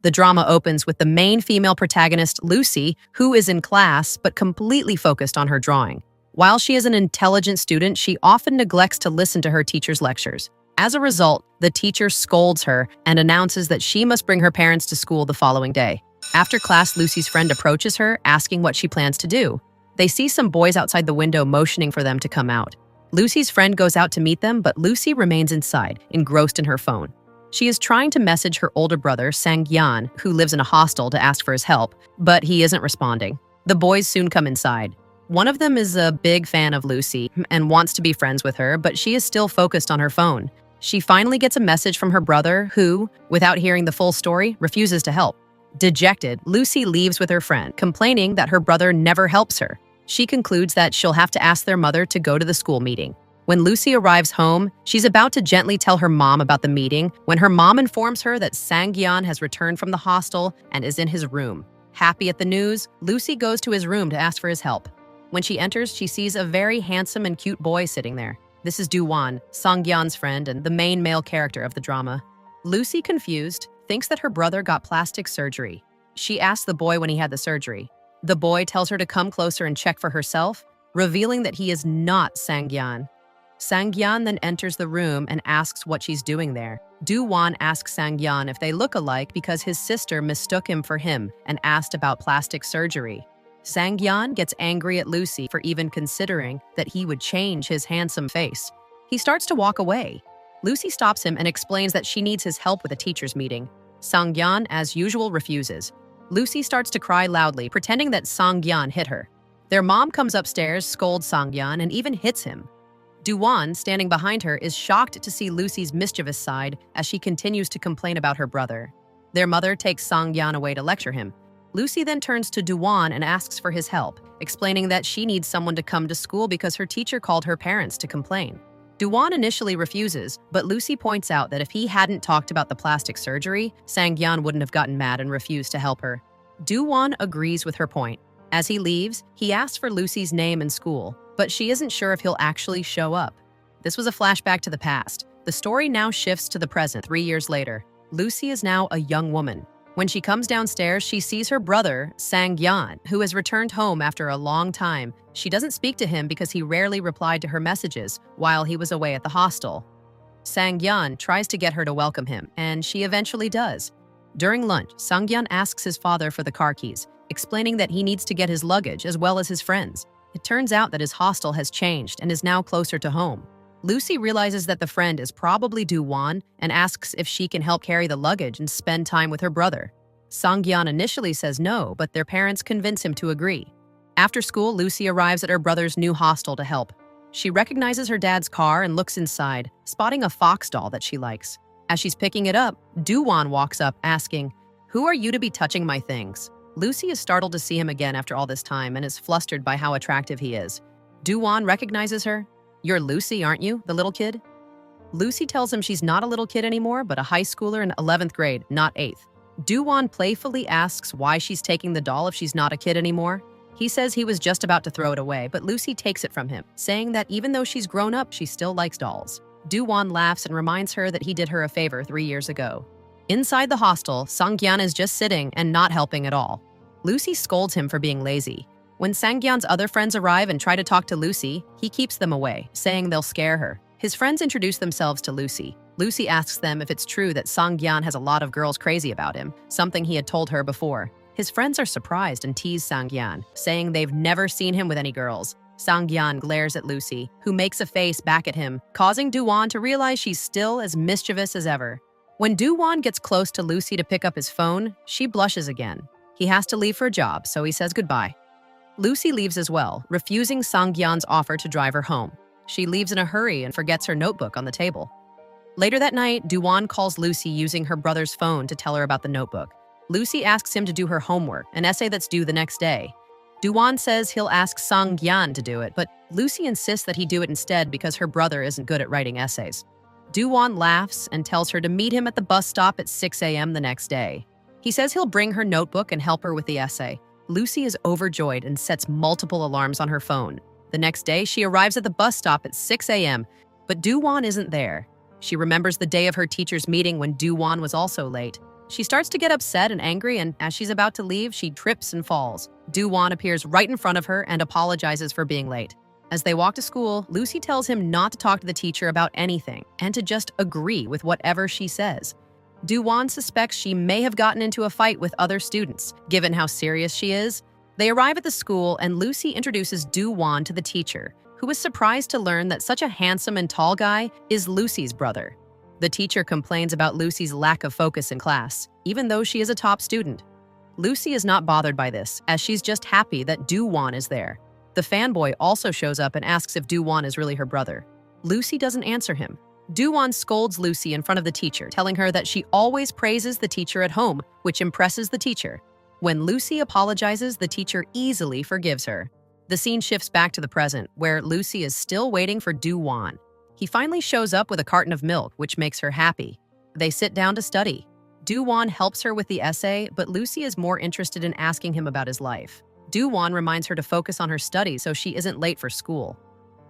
The drama opens with the main female protagonist, Lucy, who is in class but completely focused on her drawing. While she is an intelligent student, she often neglects to listen to her teacher's lectures. As a result, the teacher scolds her and announces that she must bring her parents to school the following day. After class, Lucy's friend approaches her, asking what she plans to do. They see some boys outside the window motioning for them to come out. Lucy's friend goes out to meet them, but Lucy remains inside, engrossed in her phone. She is trying to message her older brother, Sang-yeon, who lives in a hostel, to ask for his help, but he isn't responding. The boys soon come inside. One of them is a big fan of Lucy and wants to be friends with her, but she is still focused on her phone. She finally gets a message from her brother, who, without hearing the full story, refuses to help. Dejected, Lucy leaves with her friend, complaining that her brother never helps her. She concludes that she'll have to ask their mother to go to the school meeting. When Lucy arrives home, she's about to gently tell her mom about the meeting when her mom informs her that Sang-yeon has returned from the hostel and is in his room. Happy at the news, Lucy goes to his room to ask for his help. When she enters, she sees a very handsome and cute boy sitting there. This is Duan, Sang-yeon's friend and the main male character of the drama. Lucy, confused, thinks that her brother got plastic surgery. She asks the boy when he had the surgery. The boy tells her to come closer and check for herself, revealing that he is not Sang-yeon. Sang-yeon then enters the room and asks what she's doing there. Duan asks Sang-yeon if they look alike because his sister mistook him for him and asked about plastic surgery. Sang-yeon gets angry at Lucy for even considering that he would change his handsome face. He starts to walk away. Lucy stops him and explains that she needs his help with a teacher's meeting. Sang-yeon, as usual, refuses. Lucy starts to cry loudly, pretending that Sang-yeon hit her. Their mom comes upstairs, scolds Sang-yeon, and even hits him. Duan, standing behind her, is shocked to see Lucy's mischievous side as she continues to complain about her brother. Their mother takes Sang-yeon away to lecture him. Lucy then turns to Duan and asks for his help, explaining that she needs someone to come to school because her teacher called her parents to complain. Duan initially refuses, but Lucy points out that if he hadn't talked about the plastic surgery, Sang-yeon wouldn't have gotten mad and refused to help her. Duan agrees with her point. As he leaves, he asks for Lucy's name and school, but she isn't sure if he'll actually show up. This was a flashback to the past. The story now shifts to the present, 3 years later. Lucy is now a young woman. When she comes downstairs, she sees her brother, Sang-yeon, who has returned home after a long time. She doesn't speak to him because he rarely replied to her messages while he was away at the hostel. Sang-yeon tries to get her to welcome him, and she eventually does. During lunch, Sang-yeon asks his father for the car keys, explaining that he needs to get his luggage as well as his friends. It turns out that his hostel has changed and is now closer to home. Lucy realizes that the friend is probably Duan and asks if she can help carry the luggage and spend time with her brother. Sang-yeon initially says no, but their parents convince him to agree. After school, Lucy arrives at her brother's new hostel to help. She recognizes her dad's car and looks inside, spotting a fox doll that she likes. As she's picking it up, Duan walks up asking, "Who are you to be touching my things?" Lucy is startled to see him again after all this time and is flustered by how attractive he is. Duan recognizes her. "You're Lucy, aren't you, the little kid?" Lucy tells him she's not a little kid anymore, but a high schooler in 11th grade, not 8th. Duan playfully asks why she's taking the doll if she's not a kid anymore. He says he was just about to throw it away, but Lucy takes it from him, saying that even though she's grown up, she still likes dolls. Duan laughs and reminds her that he did her a favor 3 years ago. Inside the hostel, Sang-yeon is just sitting and not helping at all. Lucy scolds him for being lazy. When Sang-yeon's other friends arrive and try to talk to Lucy, he keeps them away, saying they'll scare her. His friends introduce themselves to Lucy. Lucy asks them if it's true that Sang-yeon has a lot of girls crazy about him, something he had told her before. His friends are surprised and tease Sang-yeon, saying they've never seen him with any girls. Sang-yeon glares at Lucy, who makes a face back at him, causing Duan to realize she's still as mischievous as ever. When Duan gets close to Lucy to pick up his phone, she blushes again. He has to leave for a job, so he says goodbye. Lucy leaves as well, refusing Sang-yeon's offer to drive her home. She leaves in a hurry and forgets her notebook on the table. Later that night, Duan calls Lucy using her brother's phone to tell her about the notebook. Lucy asks him to do her homework, an essay that's due the next day. Duan says he'll ask Sang-yeon to do it, but Lucy insists that he do it instead because her brother isn't good at writing essays. Duan laughs and tells her to meet him at the bus stop at 6 a.m. the next day. He says he'll bring her notebook and help her with the essay. Lucy is overjoyed and sets multiple alarms on her phone. The next day, she arrives at the bus stop at 6 a.m., but Duan isn't there. She remembers the day of her teacher's meeting when Duan was also late. She starts to get upset and angry, and as she's about to leave, she trips and falls. Duan appears right in front of her and apologizes for being late. As they walk to school, Lucy tells him not to talk to the teacher about anything and to just agree with whatever she says. Duan suspects she may have gotten into a fight with other students, given how serious she is. They arrive at the school and Lucy introduces Duan to the teacher, who is surprised to learn that such a handsome and tall guy is Lucy's brother. The teacher complains about Lucy's lack of focus in class, even though she is a top student. Lucy is not bothered by this, as she's just happy that Duan is there. The fanboy also shows up and asks if Duan is really her brother. Lucy doesn't answer him. Duan scolds Lucy in front of the teacher, telling her that she always praises the teacher at home, which impresses the teacher. When Lucy apologizes, the teacher easily forgives her. The scene shifts back to the present, where Lucy is still waiting for Duan. He finally shows up with a carton of milk, which makes her happy. They sit down to study. Duan helps her with the essay, but Lucy is more interested in asking him about his life. Duan reminds her to focus on her studies so she isn't late for school.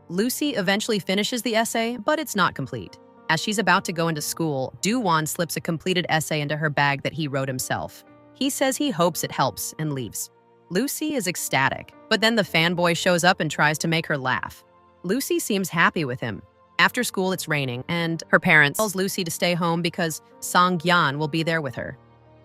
Lucy eventually finishes the essay, but it's not complete. As she's about to go into school, Duan slips a completed essay into her bag that he wrote himself. He says he hopes it helps and leaves. Lucy is ecstatic, but then the fanboy shows up and tries to make her laugh. Lucy seems happy with him. After school, it's raining, and her parents tells Lucy to stay home because Sang-gyan will be there with her.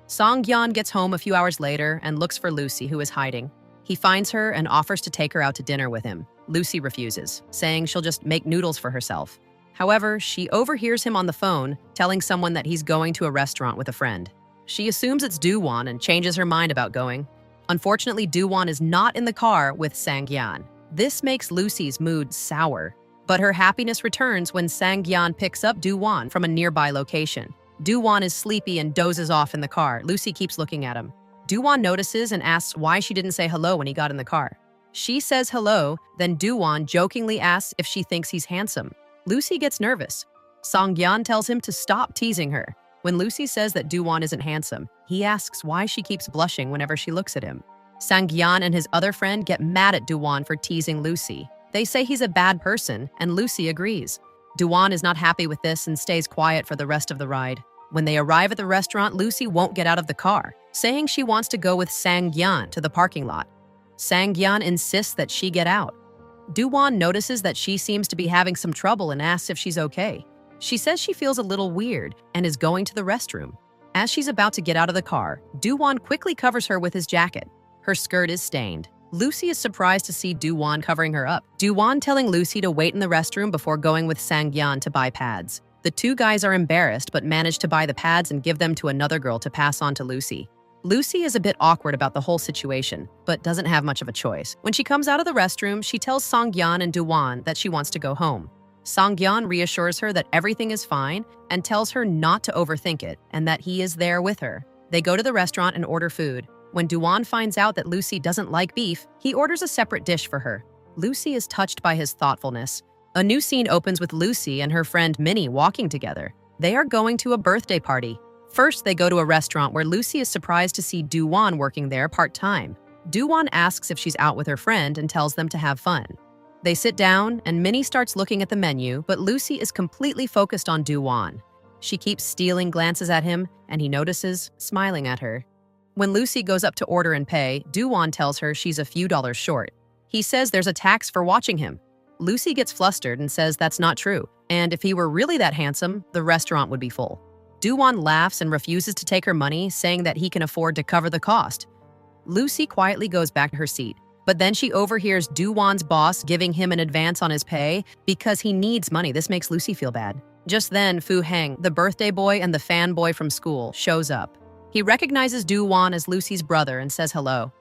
Sang-gyan gets home a few hours later and looks for Lucy, who is hiding. He finds her and offers to take her out to dinner with him. Lucy refuses, saying she'll just make noodles for herself. However, she overhears him on the phone, telling someone that he's going to a restaurant with a friend. She assumes it's Duan and changes her mind about going. Unfortunately, Duan is not in the car with Sang-gyan. This makes Lucy's mood sour. But her happiness returns when Sang-gyan picks up Duan from a nearby location. Duan is sleepy and dozes off in the car. Lucy keeps looking at him. Duan notices and asks why she didn't say hello when he got in the car. She says hello, then Duan jokingly asks if she thinks he's handsome. Lucy gets nervous. Sang-gyan tells him to stop teasing her. When Lucy says that Duan isn't handsome, he asks why she keeps blushing whenever she looks at him. Sang-gyan and his other friend get mad at Duan for teasing Lucy. They say he's a bad person, and Lucy agrees. Duan is not happy with this and stays quiet for the rest of the ride. When they arrive at the restaurant, Lucy won't get out of the car, saying she wants to go with Sang-gyan to the parking lot. Sang-gyan insists that she get out. Duan notices that she seems to be having some trouble and asks if she's okay. She says she feels a little weird and is going to the restroom. As she's about to get out of the car, Duan quickly covers her with his jacket. Her skirt is stained. Lucy is surprised to see Duan covering her up. Duan telling Lucy to wait in the restroom before going with Sang-gyan to buy pads. The two guys are embarrassed but manage to buy the pads and give them to another girl to pass on to Lucy. Lucy is a bit awkward about the whole situation, but doesn't have much of a choice. When she comes out of the restroom, she tells Sang-gyan and Duan that she wants to go home. Sang-gyan reassures her that everything is fine and tells her not to overthink it and that he is there with her. They go to the restaurant and order food. When Duan finds out that Lucy doesn't like beef, he orders a separate dish for her. Lucy is touched by his thoughtfulness. A new scene opens with Lucy and her friend Minnie walking together. They are going to a birthday party. First, they go to a restaurant where Lucy is surprised to see Duan working there part-time. Duan asks if she's out with her friend and tells them to have fun. They sit down, and Minnie starts looking at the menu, but Lucy is completely focused on Duan. She keeps stealing glances at him, and he notices, smiling at her. When Lucy goes up to order and pay, Duan tells her she's a few dollars short. He says there's a tax for watching him. Lucy gets flustered and says that's not true, and if he were really that handsome, the restaurant would be full. Duan laughs and refuses to take her money, saying that he can afford to cover the cost. Lucy quietly goes back to her seat, but then she overhears Duan's boss giving him an advance on his pay because he needs money. This makes Lucy feel bad. Just then, Fu Heng, the birthday boy and the fanboy from school, shows up. He recognizes Duan as Lucy's brother and says hello.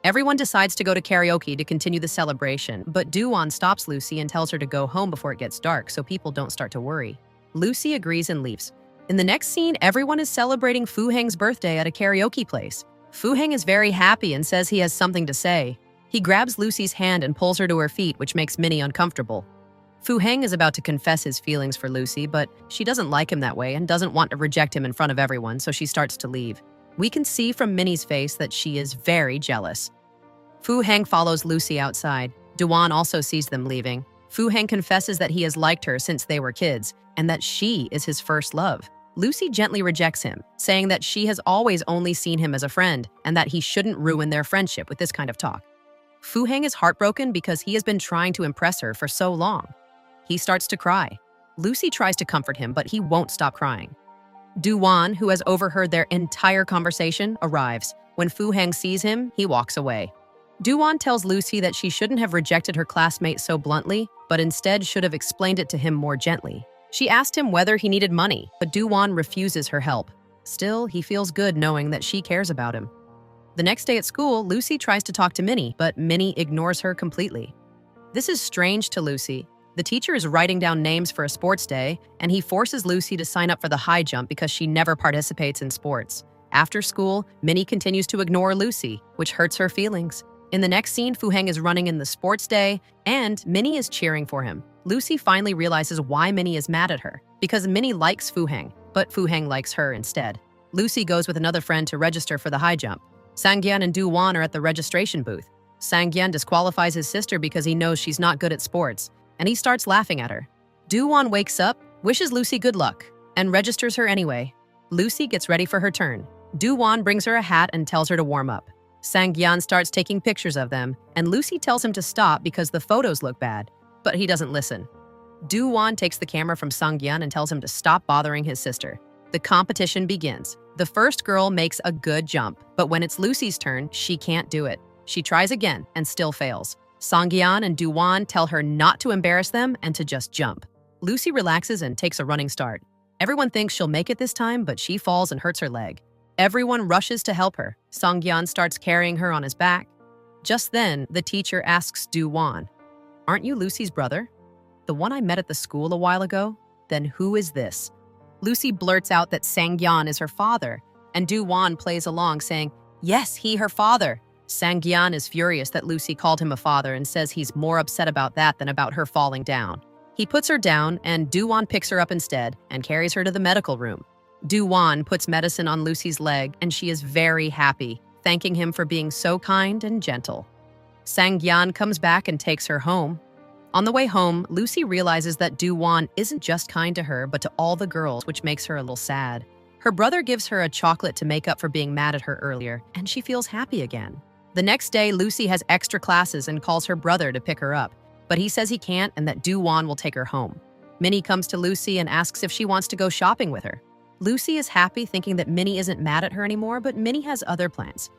Everyone decides to go to karaoke to continue the celebration, but Duan stops Lucy and tells her to go home before it gets dark so people don't start to worry. Lucy agrees and leaves. In the next scene, everyone is celebrating Fu Heng's birthday at a karaoke place. Fu Heng is very happy and says he has something to say. He grabs Lucy's hand and pulls her to her feet, which makes Minnie uncomfortable. Fu Heng is about to confess his feelings for Lucy, but she doesn't like him that way and doesn't want to reject him in front of everyone, so she starts to leave. We can see from Minnie's face that she is very jealous. Fu Heng follows Lucy outside. Duan also sees them leaving. Fu Heng confesses that he has liked her since they were kids and that she is his first love. Lucy gently rejects him, saying that she has always only seen him as a friend and that he shouldn't ruin their friendship with this kind of talk. Fu Heng is heartbroken because he has been trying to impress her for so long. He starts to cry. Lucy tries to comfort him, but he won't stop crying. Duan, who has overheard their entire conversation, arrives. When Fu Heng sees him, he walks away. Duan tells Lucy that she shouldn't have rejected her classmate so bluntly, but instead should have explained it to him more gently. She asked him whether he needed money, but Duan refuses her help. Still, he feels good knowing that she cares about him. The next day at school, Lucy tries to talk to Minnie, but Minnie ignores her completely. This is strange to Lucy. The teacher is writing down names for a sports day, and he forces Lucy to sign up for the high jump because she never participates in sports. After school, Minnie continues to ignore Lucy, which hurts her feelings. In the next scene, Fu Heng is running in the sports day, and Minnie is cheering for him. Lucy finally realizes why Minnie is mad at her, because Minnie likes Fu Heng, but Fu Heng likes her instead. Lucy goes with another friend to register for the high jump. Sangyan and Duan are at the registration booth. Sangyan disqualifies his sister because he knows she's not good at sports, and he starts laughing at her. Duan wakes up, wishes Lucy good luck, and registers her anyway. Lucy gets ready for her turn. Duan brings her a hat and tells her to warm up. Sangyan starts taking pictures of them, and Lucy tells him to stop because the photos look bad, but he doesn't listen. Duan takes the camera from Sangyan and tells him to stop bothering his sister. The competition begins. The first girl makes a good jump, but when it's Lucy's turn, she can't do it. She tries again and still fails. Sangyan and Duan tell her not to embarrass them and to just jump. Lucy relaxes and takes a running start. Everyone thinks she'll make it this time, but she falls and hurts her leg. Everyone rushes to help her. Sangyan starts carrying her on his back. Just then, the teacher asks Duan, "Aren't you Lucy's brother? The one I met at the school a while ago? Then who is this?" Lucy blurts out that Sangyan is her father, and Duan plays along saying, "Yes, he her father." Sangyan is furious that Lucy called him a father and says he's more upset about that than about her falling down. He puts her down, and Duan picks her up instead and carries her to the medical room. Duan puts medicine on Lucy's leg, and she is very happy, thanking him for being so kind and gentle. Sangyan comes back and takes her home. On the way home, Lucy realizes that Duan isn't just kind to her, but to all the girls, which makes her a little sad. Her brother gives her a chocolate to make up for being mad at her earlier, and she feels happy again. The next day, Lucy has extra classes and calls her brother to pick her up, but he says he can't and that Duan will take her home. Minnie comes to Lucy and asks if she wants to go shopping with her. Lucy is happy, thinking that Minnie isn't mad at her anymore, but Minnie has other plans.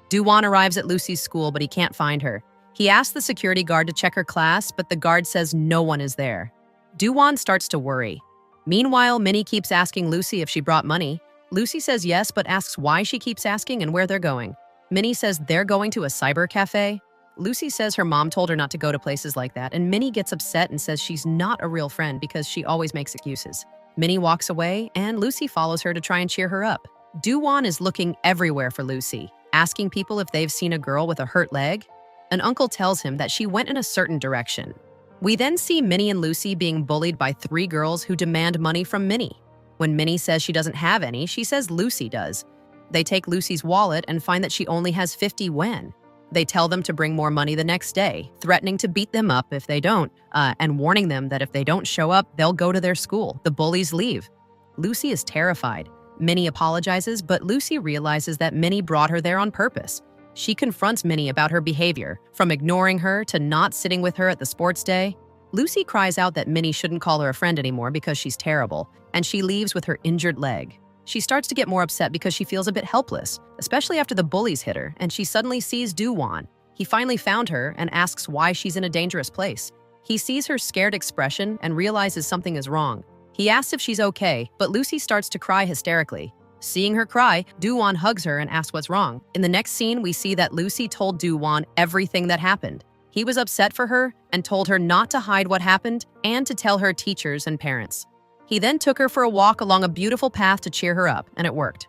Duan arrives at Lucy's school, but he can't find her. He asks the security guard to check her class, but the guard says no one is there. Duan starts to worry. Meanwhile, Minnie keeps asking Lucy if she brought money. Lucy says yes, but asks why she keeps asking and where they're going. Minnie says they're going to a cyber cafe. Lucy says her mom told her not to go to places like that, and Minnie gets upset and says she's not a real friend because she always makes excuses. Minnie walks away, and Lucy follows her to try and cheer her up. Duan is looking everywhere for Lucy, asking people if they've seen a girl with a hurt leg. An uncle tells him that she went in a certain direction. We then see Minnie and Lucy being bullied by 3 girls who demand money from Minnie. When Minnie says she doesn't have any, she says Lucy does. They take Lucy's wallet and find that she only has 50 yuan. They tell them to bring more money the next day, threatening to beat them up if they don't, and warning them that if they don't show up, they'll go to their school. The bullies leave. Lucy is terrified. Minnie apologizes, but Lucy realizes that Minnie brought her there on purpose. She confronts Minnie about her behavior, from ignoring her to not sitting with her at the sports day. Lucy cries out that Minnie shouldn't call her a friend anymore because she's terrible, and she leaves with her injured leg. She starts to get more upset because she feels a bit helpless, especially after the bullies hit her, and she suddenly sees Duan. He finally found her and asks why she's in a dangerous place. He sees her scared expression and realizes something is wrong. He asks if she's okay, but Lucy starts to cry hysterically. Seeing her cry, Duan hugs her and asks what's wrong. In the next scene, we see that Lucy told Duan everything that happened. He was upset for her and told her not to hide what happened and to tell her teachers and parents. He then took her for a walk along a beautiful path to cheer her up, and it worked.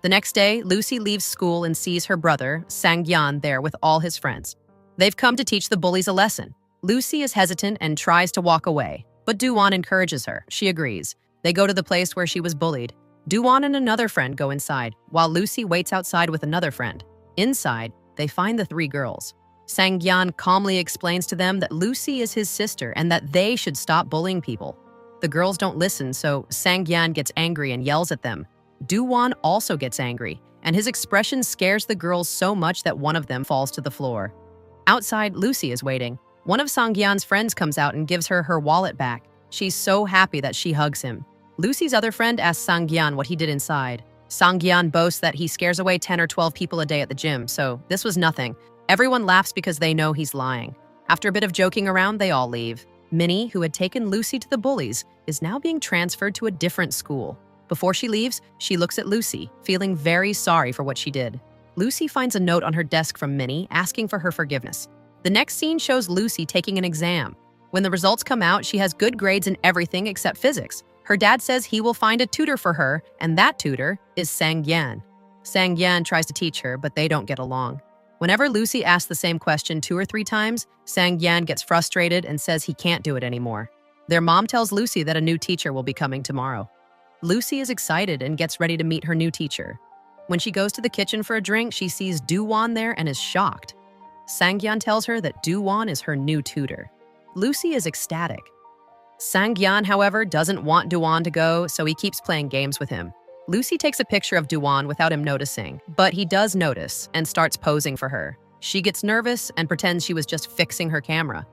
The next day, Lucy leaves school and sees her brother, Sangyan, there with all his friends. They've come to teach the bullies a lesson. Lucy is hesitant and tries to walk away, but Duan encourages her. She agrees. They go to the place where she was bullied. Duan and another friend go inside, while Lucy waits outside with another friend. Inside, they find the 3 girls. Sangyan calmly explains to them that Lucy is his sister and that they should stop bullying people. The girls don't listen, so Sang-yan gets angry and yells at them. Duan also gets angry, and his expression scares the girls so much that one of them falls to the floor. Outside, Lucy is waiting. One of Sang-yan's friends comes out and gives her her wallet back. She's so happy that she hugs him. Lucy's other friend asks Sang-yan what he did inside. Sang-yan boasts that he scares away 10 or 12 people a day at the gym, so this was nothing. Everyone laughs because they know he's lying. After a bit of joking around, they all leave. Minnie, who had taken Lucy to the bullies, is now being transferred to a different school. Before she leaves, she looks at Lucy, feeling very sorry for what she did. Lucy finds a note on her desk from Minnie asking for her forgiveness. The next scene shows Lucy taking an exam. When the results come out, she has good grades in everything except physics. Her dad says he will find a tutor for her, and that tutor is Sang-yan. Sang-yan tries to teach her, but they don't get along. Whenever Lucy asks the same question 2 or 3 times, Sang-yan gets frustrated and says he can't do it anymore. Their mom tells Lucy that a new teacher will be coming tomorrow. Lucy is excited and gets ready to meet her new teacher. When she goes to the kitchen for a drink, she sees Duan there and is shocked. Sang-yan tells her that Duan is her new tutor. Lucy is ecstatic. Sang-yan, however, doesn't want Duan to go, so he keeps playing games with him. Lucy takes a picture of Duan without him noticing, but he does notice and starts posing for her. She gets nervous and pretends she was just fixing her camera.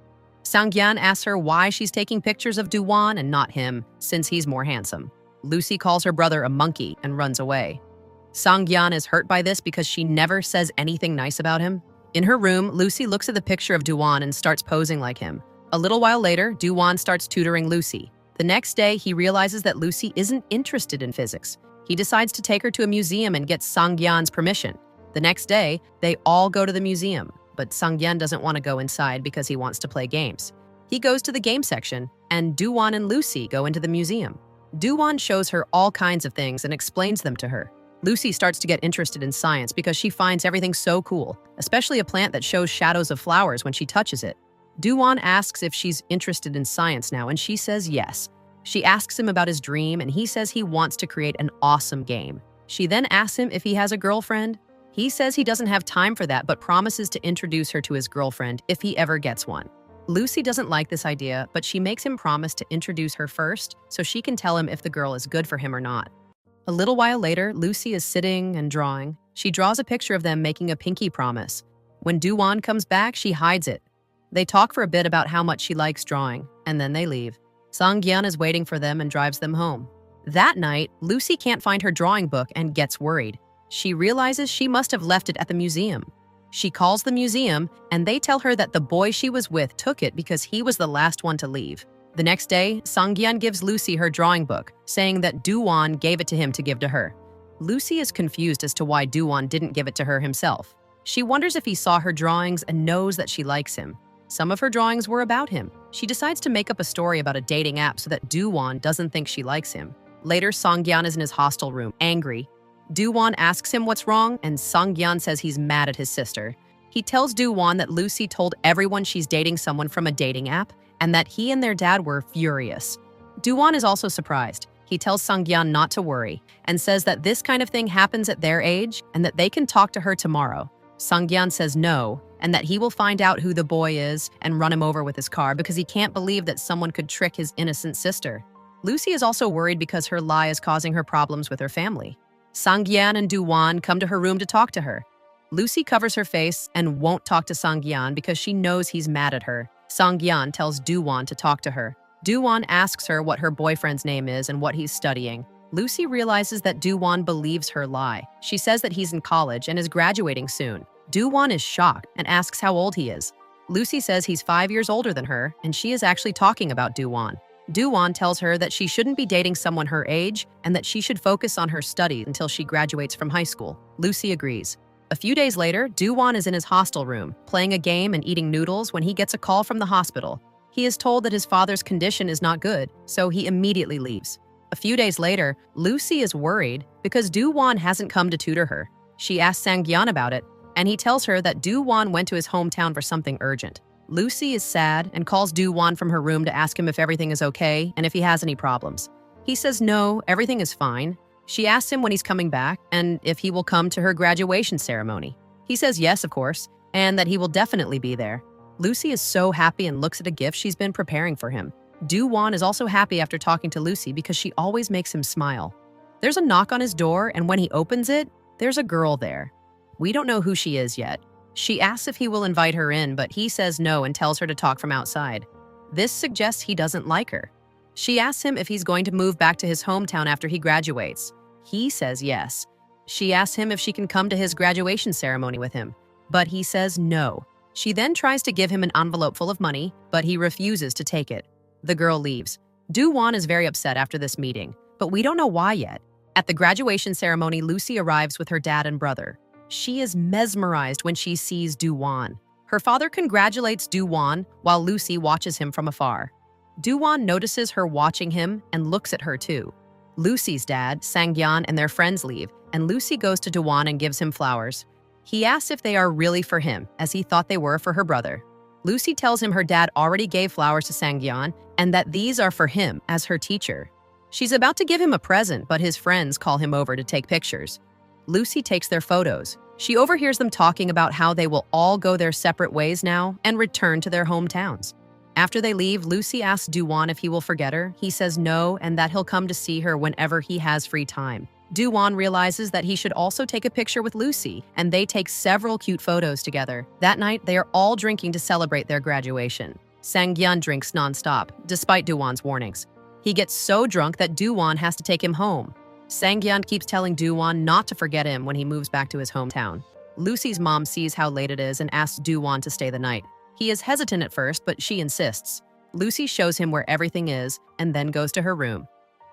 Sang-yan asks her why she's taking pictures of Duan and not him, since he's more handsome. Lucy calls her brother a monkey and runs away. Sang-yan is hurt by this because she never says anything nice about him. In her room, Lucy looks at the picture of Duan and starts posing like him. A little while later, Duan starts tutoring Lucy. The next day, he realizes that Lucy isn't interested in physics. He decides to take her to a museum and gets Sang-yan's permission. The next day, they all go to the museum, but Sang-yan doesn't want to go inside because he wants to play games. He goes to the game section, and Duan and Lucy go into the museum. Duan shows her all kinds of things and explains them to her. Lucy starts to get interested in science because she finds everything so cool, especially a plant that shows shadows of flowers when she touches it. Duan asks if she's interested in science now, and she says yes. She asks him about his dream, and he says he wants to create an awesome game. She then asks him if he has a girlfriend. He says he doesn't have time for that, but promises to introduce her to his girlfriend if he ever gets one. Lucy doesn't like this idea, but she makes him promise to introduce her first so she can tell him if the girl is good for him or not. A little while later, Lucy is sitting and drawing. She draws a picture of them making a pinky promise. When Duan comes back, she hides it. They talk for a bit about how much she likes drawing, and then they leave. Sang-yan is waiting for them and drives them home. That night, Lucy can't find her drawing book and gets worried. She realizes she must have left it at the museum. She calls the museum, and they tell her that the boy she was with took it because he was the last one to leave. The next day, Sang-yan gives Lucy her drawing book, saying that Duan gave it to him to give to her. Lucy is confused as to why Duan didn't give it to her himself. She wonders if he saw her drawings and knows that she likes him. Some of her drawings were about him. She decides to make up a story about a dating app so that Duan doesn't think she likes him. Later, Sang-yan is in his hostel room, angry. Duan asks him what's wrong, and Sang-yan says he's mad at his sister. He tells Duan that Lucy told everyone she's dating someone from a dating app, and that he and their dad were furious. Duan is also surprised. He tells Sang-yan not to worry, and says that this kind of thing happens at their age, and that they can talk to her tomorrow. Sang-yan says no, and that he will find out who the boy is and run him over with his car because he can't believe that someone could trick his innocent sister. Lucy is also worried because her lie is causing her problems with her family. Sang-yan and Duan come to her room to talk to her. Lucy covers her face and won't talk to Sang-yan because she knows he's mad at her. Sang-yan tells Duan to talk to her. Duan asks her what her boyfriend's name is and what he's studying. Lucy realizes that Duan believes her lie. She says that he's in college and is graduating soon. Duan is shocked and asks how old he is. Lucy says he's 5 years older than her, and she is actually talking about Duan. Duan tells her that she shouldn't be dating someone her age and that she should focus on her study until she graduates from high school. Lucy agrees. A few days later, Duan is in his hostel room, playing a game and eating noodles when he gets a call from the hospital. He is told that his father's condition is not good, so he immediately leaves. A few days later, Lucy is worried because Duan hasn't come to tutor her. She asks Sang-yan about it, and he tells her that Duan went to his hometown for something urgent. Lucy is sad and calls Duan from her room to ask him if everything is okay and if he has any problems. He says no, everything is fine. She asks him when he's coming back and if he will come to her graduation ceremony. He says yes, of course, and that he will definitely be there. Lucy is so happy and looks at a gift she's been preparing for him. Duan is also happy after talking to Lucy because she always makes him smile. There's a knock on his door, and when he opens it, there's a girl there. We don't know who she is yet. She asks if he will invite her in, but he says no and tells her to talk from outside. This suggests he doesn't like her. She asks him if he's going to move back to his hometown after he graduates. He says yes. She asks him if she can come to his graduation ceremony with him, but he says no. She then tries to give him an envelope full of money, but he refuses to take it. The girl leaves. Duan is very upset after this meeting, but we don't know why yet. At the graduation ceremony, Lucy arrives with her dad and brother. She is mesmerized when she sees Duan. Her father congratulates Duan while Lucy watches him from afar. Duan notices her watching him and looks at her too. Lucy's dad, Sangyan, and their friends leave, and Lucy goes to Duan and gives him flowers. He asks if they are really for him, as he thought they were for her brother. Lucy tells him her dad already gave flowers to Sangyan and that these are for him as her teacher. She's about to give him a present, but his friends call him over to take pictures. Lucy takes their photos. She overhears them talking about how they will all go their separate ways now and return to their hometowns. After they leave, Lucy asks Duan if he will forget her. He says no and that he'll come to see her whenever he has free time. Duan realizes that he should also take a picture with Lucy, and they take several cute photos together. That night, they are all drinking to celebrate their graduation. Sangyan drinks nonstop, despite Duan's warnings. He gets so drunk that Duan has to take him home. Sangyan keeps telling Duan not to forget him when he moves back to his hometown. Lucy's mom sees how late it is and asks Duan to stay the night. He is hesitant at first, but she insists. Lucy shows him where everything is and then goes to her room.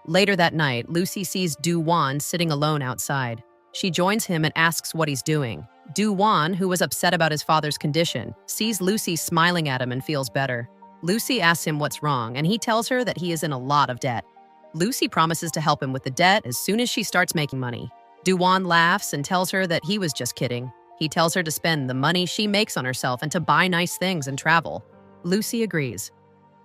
Later that night, Lucy sees Duan sitting alone outside. She joins him and asks what he's doing. Duan, who was upset about his father's condition, sees Lucy smiling at him and feels better. Lucy asks him what's wrong, and he tells her that he is in a lot of debt. Lucy promises to help him with the debt as soon as she starts making money. Duan laughs and tells her that he was just kidding. He tells her to spend the money she makes on herself and to buy nice things and travel. Lucy agrees.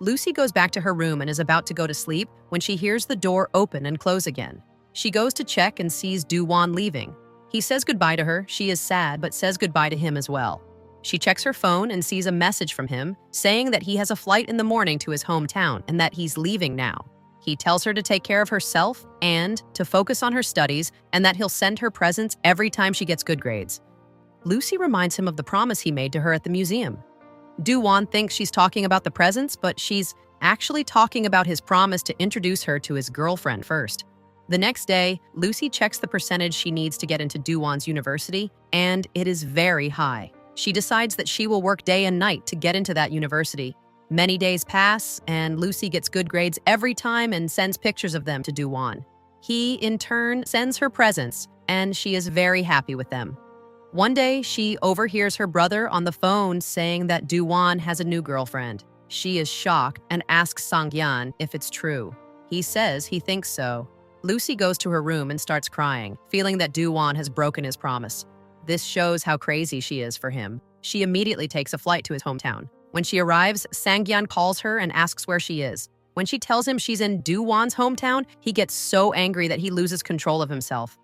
Lucy goes back to her room and is about to go to sleep when she hears the door open and close again. She goes to check and sees Duan leaving. He says goodbye to her. She is sad, but says goodbye to him as well. She checks her phone and sees a message from him saying that he has a flight in the morning to his hometown and that he's leaving now. He tells her to take care of herself and to focus on her studies and that he'll send her presents every time she gets good grades. Lucy reminds him of the promise he made to her at the museum. Duan thinks she's talking about the presents, but she's actually talking about his promise to introduce her to his girlfriend first. The next day, Lucy checks the percentage she needs to get into Duan's university, and it is very high. She decides that she will work day and night to get into that university. Many days pass, and Lucy gets good grades every time and sends pictures of them to Duan. He, in turn, sends her presents, and she is very happy with them. One day, she overhears her brother on the phone saying that Duan has a new girlfriend. She is shocked and asks Sangyan if it's true. He says he thinks so. Lucy goes to her room and starts crying, feeling that Duan has broken his promise. This shows how crazy she is for him. She immediately takes a flight to his hometown. When she arrives, Sangyan calls her and asks where she is. When she tells him she's in Duan's hometown, he gets so angry that he loses control of himself.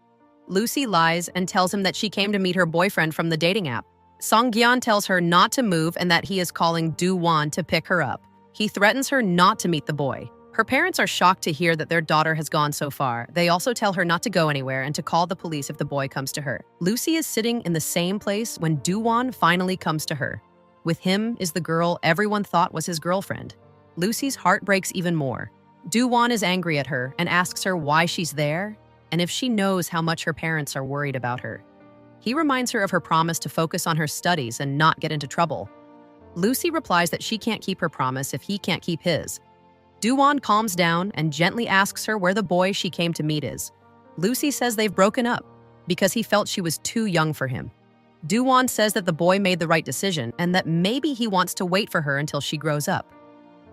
Lucy lies and tells him that she came to meet her boyfriend from the dating app. Sangyan tells her not to move and that he is calling Duan to pick her up. He threatens her not to meet the boy. Her parents are shocked to hear that their daughter has gone so far. They also tell her not to go anywhere and to call the police if the boy comes to her. Lucy is sitting in the same place when Duan finally comes to her. With him is the girl everyone thought was his girlfriend. Lucy's heart breaks even more. Duan is angry at her and asks her why she's there and if she knows how much her parents are worried about her. He reminds her of her promise to focus on her studies and not get into trouble. Lucy replies that she can't keep her promise if he can't keep his. Duan calms down and gently asks her where the boy she came to meet is. Lucy says they've broken up because he felt she was too young for him. Duan says that the boy made the right decision and that maybe he wants to wait for her until she grows up.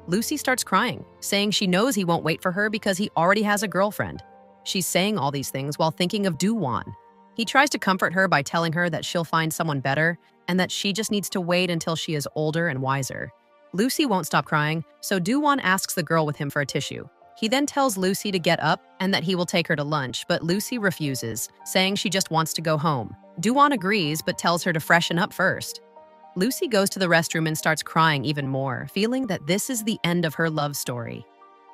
Lucy starts crying, saying she knows he won't wait for her because he already has a girlfriend. She's saying all these things while thinking of Duan. He tries to comfort her by telling her that she'll find someone better and that she just needs to wait until she is older and wiser. Lucy won't stop crying, so Duan asks the girl with him for a tissue. He then tells Lucy to get up and that he will take her to lunch, but Lucy refuses, saying she just wants to go home. Duan agrees but tells her to freshen up first. Lucy goes to the restroom and starts crying even more, feeling that this is the end of her love story.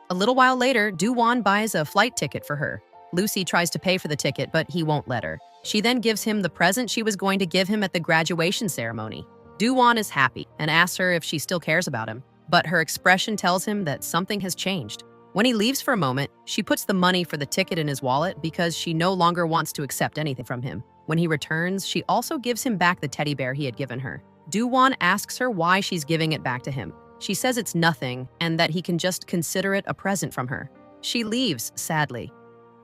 A little while later, Duan buys a flight ticket for her. Lucy tries to pay for the ticket, but he won't let her. She then gives him the present she was going to give him at the graduation ceremony. Duan is happy and asks her if she still cares about him, but her expression tells him that something has changed. When he leaves for a moment, she puts the money for the ticket in his wallet because she no longer wants to accept anything from him. When he returns, she also gives him back the teddy bear he had given her. Duan asks her why she's giving it back to him. She says it's nothing and that he can just consider it a present from her. She leaves, sadly.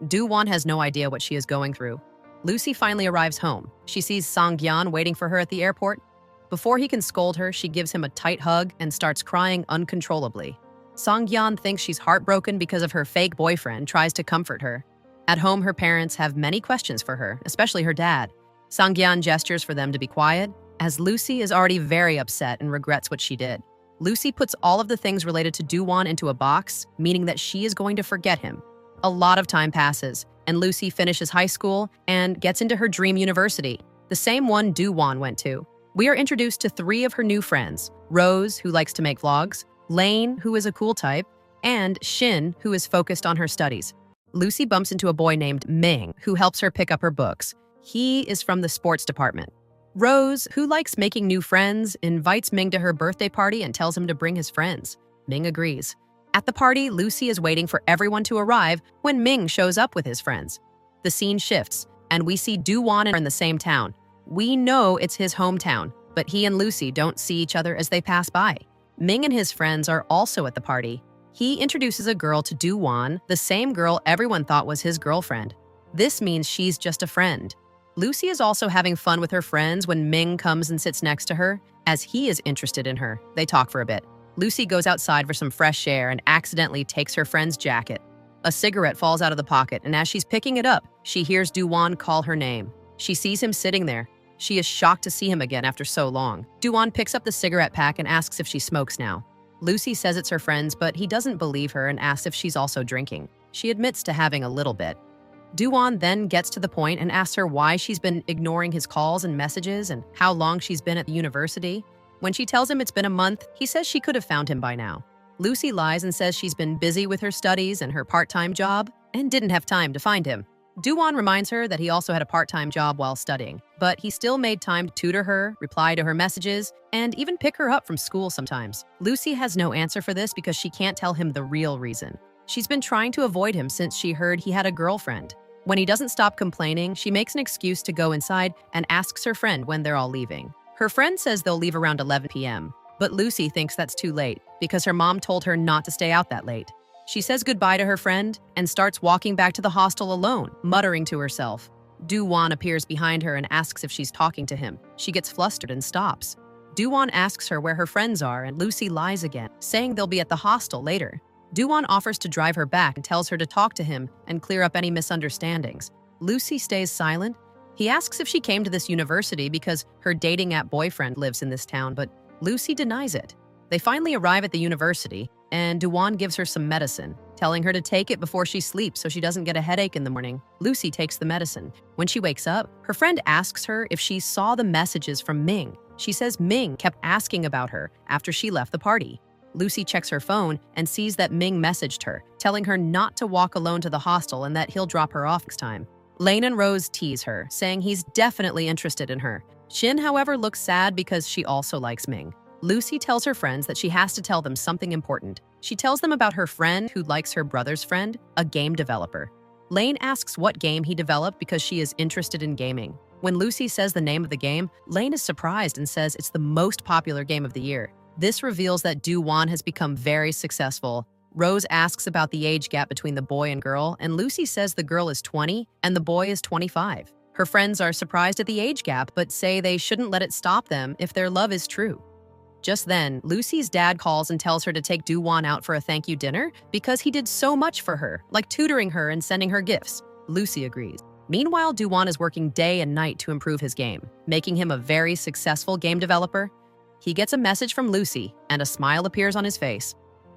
Duan has no idea what she is going through. Lucy finally arrives home. She sees Sang-gyan waiting for her at the airport. Before he can scold her, she gives him a tight hug and starts crying uncontrollably. Sang-gyan thinks she's heartbroken because of her fake boyfriend, tries to comfort her. At home, her parents have many questions for her, especially her dad. Sang-gyan gestures for them to be quiet, as Lucy is already very upset and regrets what she did. Lucy puts all of the things related to Duan into a box, meaning that she is going to forget him. A lot of time passes, and Lucy finishes high school and gets into her dream university, the same one Duan went to. We are introduced to 3 of her new friends: Rose, who likes to make vlogs, Lane, who is a cool type, and Shin, who is focused on her studies. Lucy bumps into a boy named Ming, who helps her pick up her books. He is from the sports department. Rose, who likes making new friends, invites Ming to her birthday party and tells him to bring his friends. Ming agrees. At the party, Lucy is waiting for everyone to arrive when Ming shows up with his friends. The scene shifts, and we see Duan are in the same town. We know it's his hometown, but he and Lucy don't see each other as they pass by. Ming and his friends are also at the party. He introduces a girl to Duan, the same girl everyone thought was his girlfriend. This means she's just a friend. Lucy is also having fun with her friends when Ming comes and sits next to her, as he is interested in her. They talk for a bit. Lucy goes outside for some fresh air and accidentally takes her friend's jacket. A cigarette falls out of the pocket, and as she's picking it up, she hears Duan call her name. She sees him sitting there. She is shocked to see him again after so long. Duan picks up the cigarette pack and asks if she smokes now. Lucy says it's her friend's, but he doesn't believe her and asks if she's also drinking. She admits to having a little bit. Duan then gets to the point and asks her why she's been ignoring his calls and messages and how long she's been at the university. When she tells him it's been a month, he says she could have found him by now. Lucy lies and says she's been busy with her studies and her part-time job and didn't have time to find him. Duan reminds her that he also had a part-time job while studying, but he still made time to tutor her, reply to her messages, and even pick her up from school sometimes. Lucy has no answer for this because she can't tell him the real reason. She's been trying to avoid him since she heard he had a girlfriend. When he doesn't stop complaining, she makes an excuse to go inside and asks her friend when they're all leaving. Her friend says they'll leave around 11 p.m., but Lucy thinks that's too late because her mom told her not to stay out that late. She says goodbye to her friend and starts walking back to the hostel alone, muttering to herself. Duan appears behind her and asks if she's talking to him. She gets flustered and stops. Duan asks her where her friends are, and Lucy lies again, saying they'll be at the hostel later. Duan offers to drive her back and tells her to talk to him and clear up any misunderstandings. Lucy stays silent. He asks if she came to this university because her dating app boyfriend lives in this town, but Lucy denies it. They finally arrive at the university, and Duan gives her some medicine, telling her to take it before she sleeps so she doesn't get a headache in the morning. Lucy takes the medicine. When she wakes up, her friend asks her if she saw the messages from Ming. She says Ming kept asking about her after she left the party. Lucy checks her phone and sees that Ming messaged her, telling her not to walk alone to the hostel and that he'll drop her off next time. Lane and Rose tease her, saying he's definitely interested in her. Shin, however, looks sad because she also likes Ming. Lucy tells her friends that she has to tell them something important. She tells them about her friend who likes her brother's friend, a game developer. Lane asks what game he developed because she is interested in gaming. When Lucy says the name of the game, Lane is surprised and says it's the most popular game of the year. This reveals that Duan has become very successful. Rose asks about the age gap between the boy and girl, and Lucy says the girl is 20 and the boy is 25. Her friends are surprised at the age gap, but say they shouldn't let it stop them if their love is true. Just then, Lucy's dad calls and tells her to take Duan out for a thank you dinner because he did so much for her, like tutoring her and sending her gifts. Lucy agrees. Meanwhile, Duan is working day and night to improve his game, making him a very successful game developer. He gets a message from Lucy, and a smile appears on his face.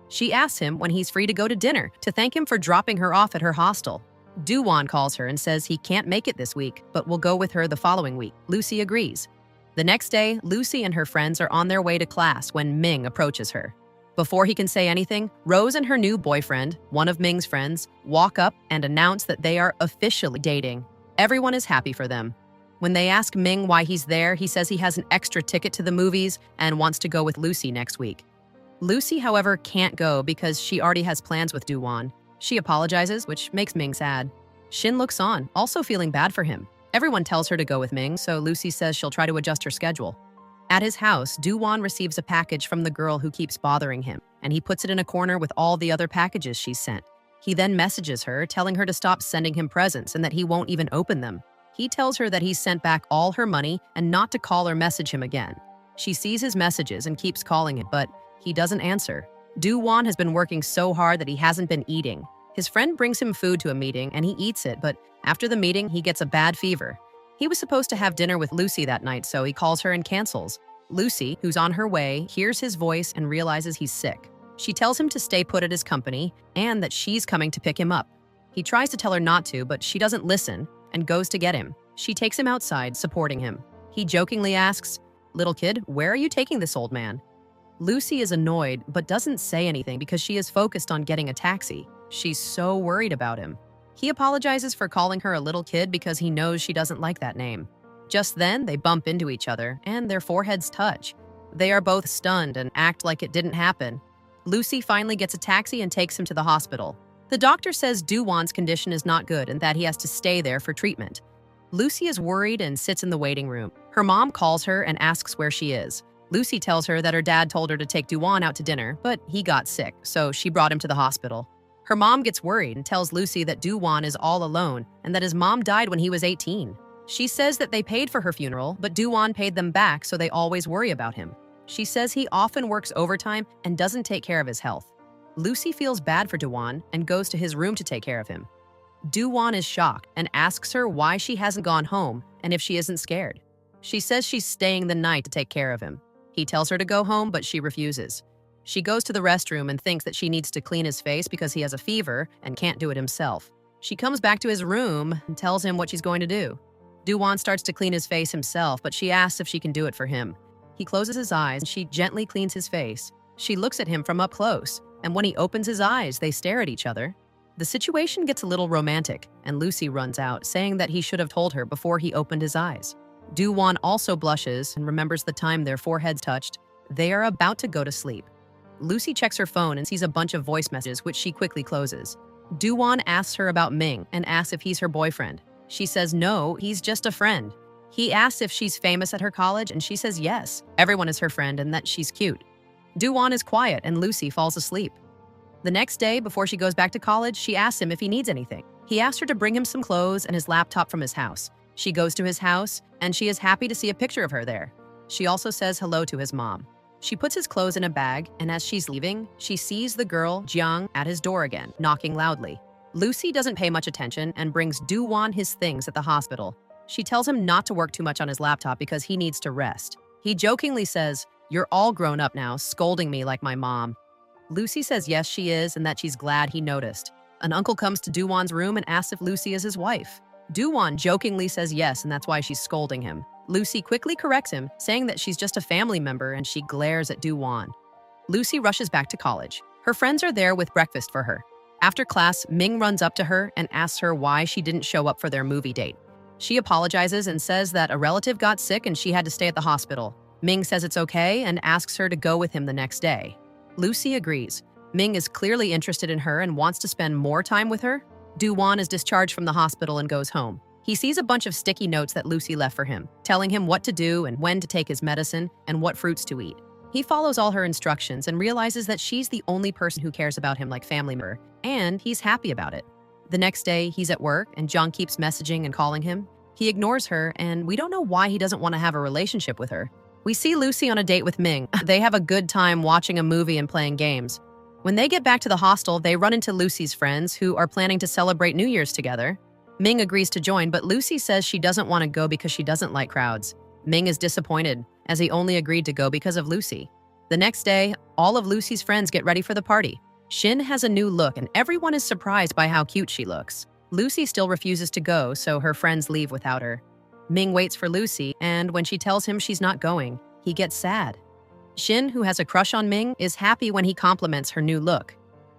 She asks him when he's free to go to dinner to thank him for dropping her off at her hostel. Duan calls her and says he can't make it this week, but will go with her the following week. Lucy agrees. The next day, Lucy and her friends are on their way to class when Ming approaches her. Before he can say anything, Rose and her new boyfriend, one of Ming's friends, walk up and announce that they are officially dating. Everyone is happy for them. When they ask Ming why he's there, he says he has an extra ticket to the movies and wants to go with Lucy next week. Lucy, however, can't go because she already has plans with Duan. She apologizes, which makes Ming sad. Shin looks on, also feeling bad for him. Everyone tells her to go with Ming, so Lucy says she'll try to adjust her schedule. At his house, Duan receives a package from the girl who keeps bothering him, and he puts it in a corner with all the other packages she's sent. He then messages her, telling her to stop sending him presents and that he won't even open them. He tells her that he's sent back all her money and not to call or message him again. She sees his messages and keeps calling him, but he doesn't answer. Duan has been working so hard that he hasn't been eating. His friend brings him food to a meeting and he eats it, but after the meeting, he gets a bad fever. He was supposed to have dinner with Lucy that night, so he calls her and cancels. Lucy, who's on her way, hears his voice and realizes he's sick. She tells him to stay put at his company and that she's coming to pick him up. He tries to tell her not to, but she doesn't listen and goes to get him. She takes him outside, supporting him. He jokingly asks, "Little kid, where are you taking this old man?" Lucy is annoyed, but doesn't say anything because she is focused on getting a taxi. She's so worried about him. He apologizes for calling her a little kid because he knows she doesn't like that name. Just then, they bump into each other, and their foreheads touch. They are both stunned and act like it didn't happen. Lucy finally gets a taxi and takes him to the hospital. The doctor says Duan's condition is not good and that he has to stay there for treatment. Lucy is worried and sits in the waiting room. Her mom calls her and asks where she is. Lucy tells her that her dad told her to take Duan out to dinner, but he got sick, so she brought him to the hospital. Her mom gets worried and tells Lucy that Duan is all alone and that his mom died when he was 18. She says that they paid for her funeral, but Duan paid them back, so they always worry about him. She says he often works overtime and doesn't take care of his health. Lucy feels bad for Duan and goes to his room to take care of him. Duan is shocked and asks her why she hasn't gone home and if she isn't scared. She says she's staying the night to take care of him. He tells her to go home, but she refuses. She goes to the restroom and thinks that she needs to clean his face because he has a fever and can't do it himself. She comes back to his room and tells him what she's going to do. Duan starts to clean his face himself, but she asks if she can do it for him. He closes his eyes and she gently cleans his face. She looks at him from up close, and when he opens his eyes, they stare at each other. The situation gets a little romantic, and Lucy runs out, saying that he should have told her before he opened his eyes. Duan also blushes and remembers the time their foreheads touched. They are about to go to sleep. Lucy checks her phone and sees a bunch of voice messages, which she quickly closes. Duan asks her about Ming and asks if he's her boyfriend. She says no, he's just a friend. He asks if she's famous at her college, and she says yes, everyone is her friend and that she's cute. Duan is quiet and Lucy falls asleep. The next day, before she goes back to college, she asks him if he needs anything. He asks her to bring him some clothes and his laptop from his house. She goes to his house, and she is happy to see a picture of her there. She also says hello to his mom. She puts his clothes in a bag, and as she's leaving, she sees the girl, Jang, at his door again, knocking loudly. Lucy doesn't pay much attention and brings Duan his things at the hospital. She tells him not to work too much on his laptop because he needs to rest. He jokingly says, "You're all grown up now, scolding me like my mom." Lucy says yes, she is, and that she's glad he noticed. An uncle comes to Duan's room and asks if Lucy is his wife. Duan jokingly says yes, and that's why she's scolding him. Lucy quickly corrects him, saying that she's just a family member, and she glares at Duan. Lucy rushes back to college. Her friends are there with breakfast for her. After class, Ming runs up to her and asks her why she didn't show up for their movie date. She apologizes and says that a relative got sick and she had to stay at the hospital. Ming says it's okay and asks her to go with him the next day. Lucy agrees. Ming is clearly interested in her and wants to spend more time with her. Duan is discharged from the hospital and goes home. He sees a bunch of sticky notes that Lucy left for him, telling him what to do and when to take his medicine and what fruits to eat. He follows all her instructions and realizes that she's the only person who cares about him like family member, and he's happy about it. The next day, he's at work and Jang keeps messaging and calling him. He ignores her, and we don't know why he doesn't want to have a relationship with her. We see Lucy on a date with Ming. They have a good time watching a movie and playing games. When they get back to the hostel, they run into Lucy's friends who are planning to celebrate New Year's together. Ming agrees to join, but Lucy says she doesn't want to go because she doesn't like crowds. Ming is disappointed, as he only agreed to go because of Lucy. The next day, all of Lucy's friends get ready for the party. Shin has a new look, and everyone is surprised by how cute she looks. Lucy still refuses to go, so her friends leave without her. Ming waits for Lucy, and when she tells him she's not going, he gets sad. Shin, who has a crush on Ming, is happy when he compliments her new look.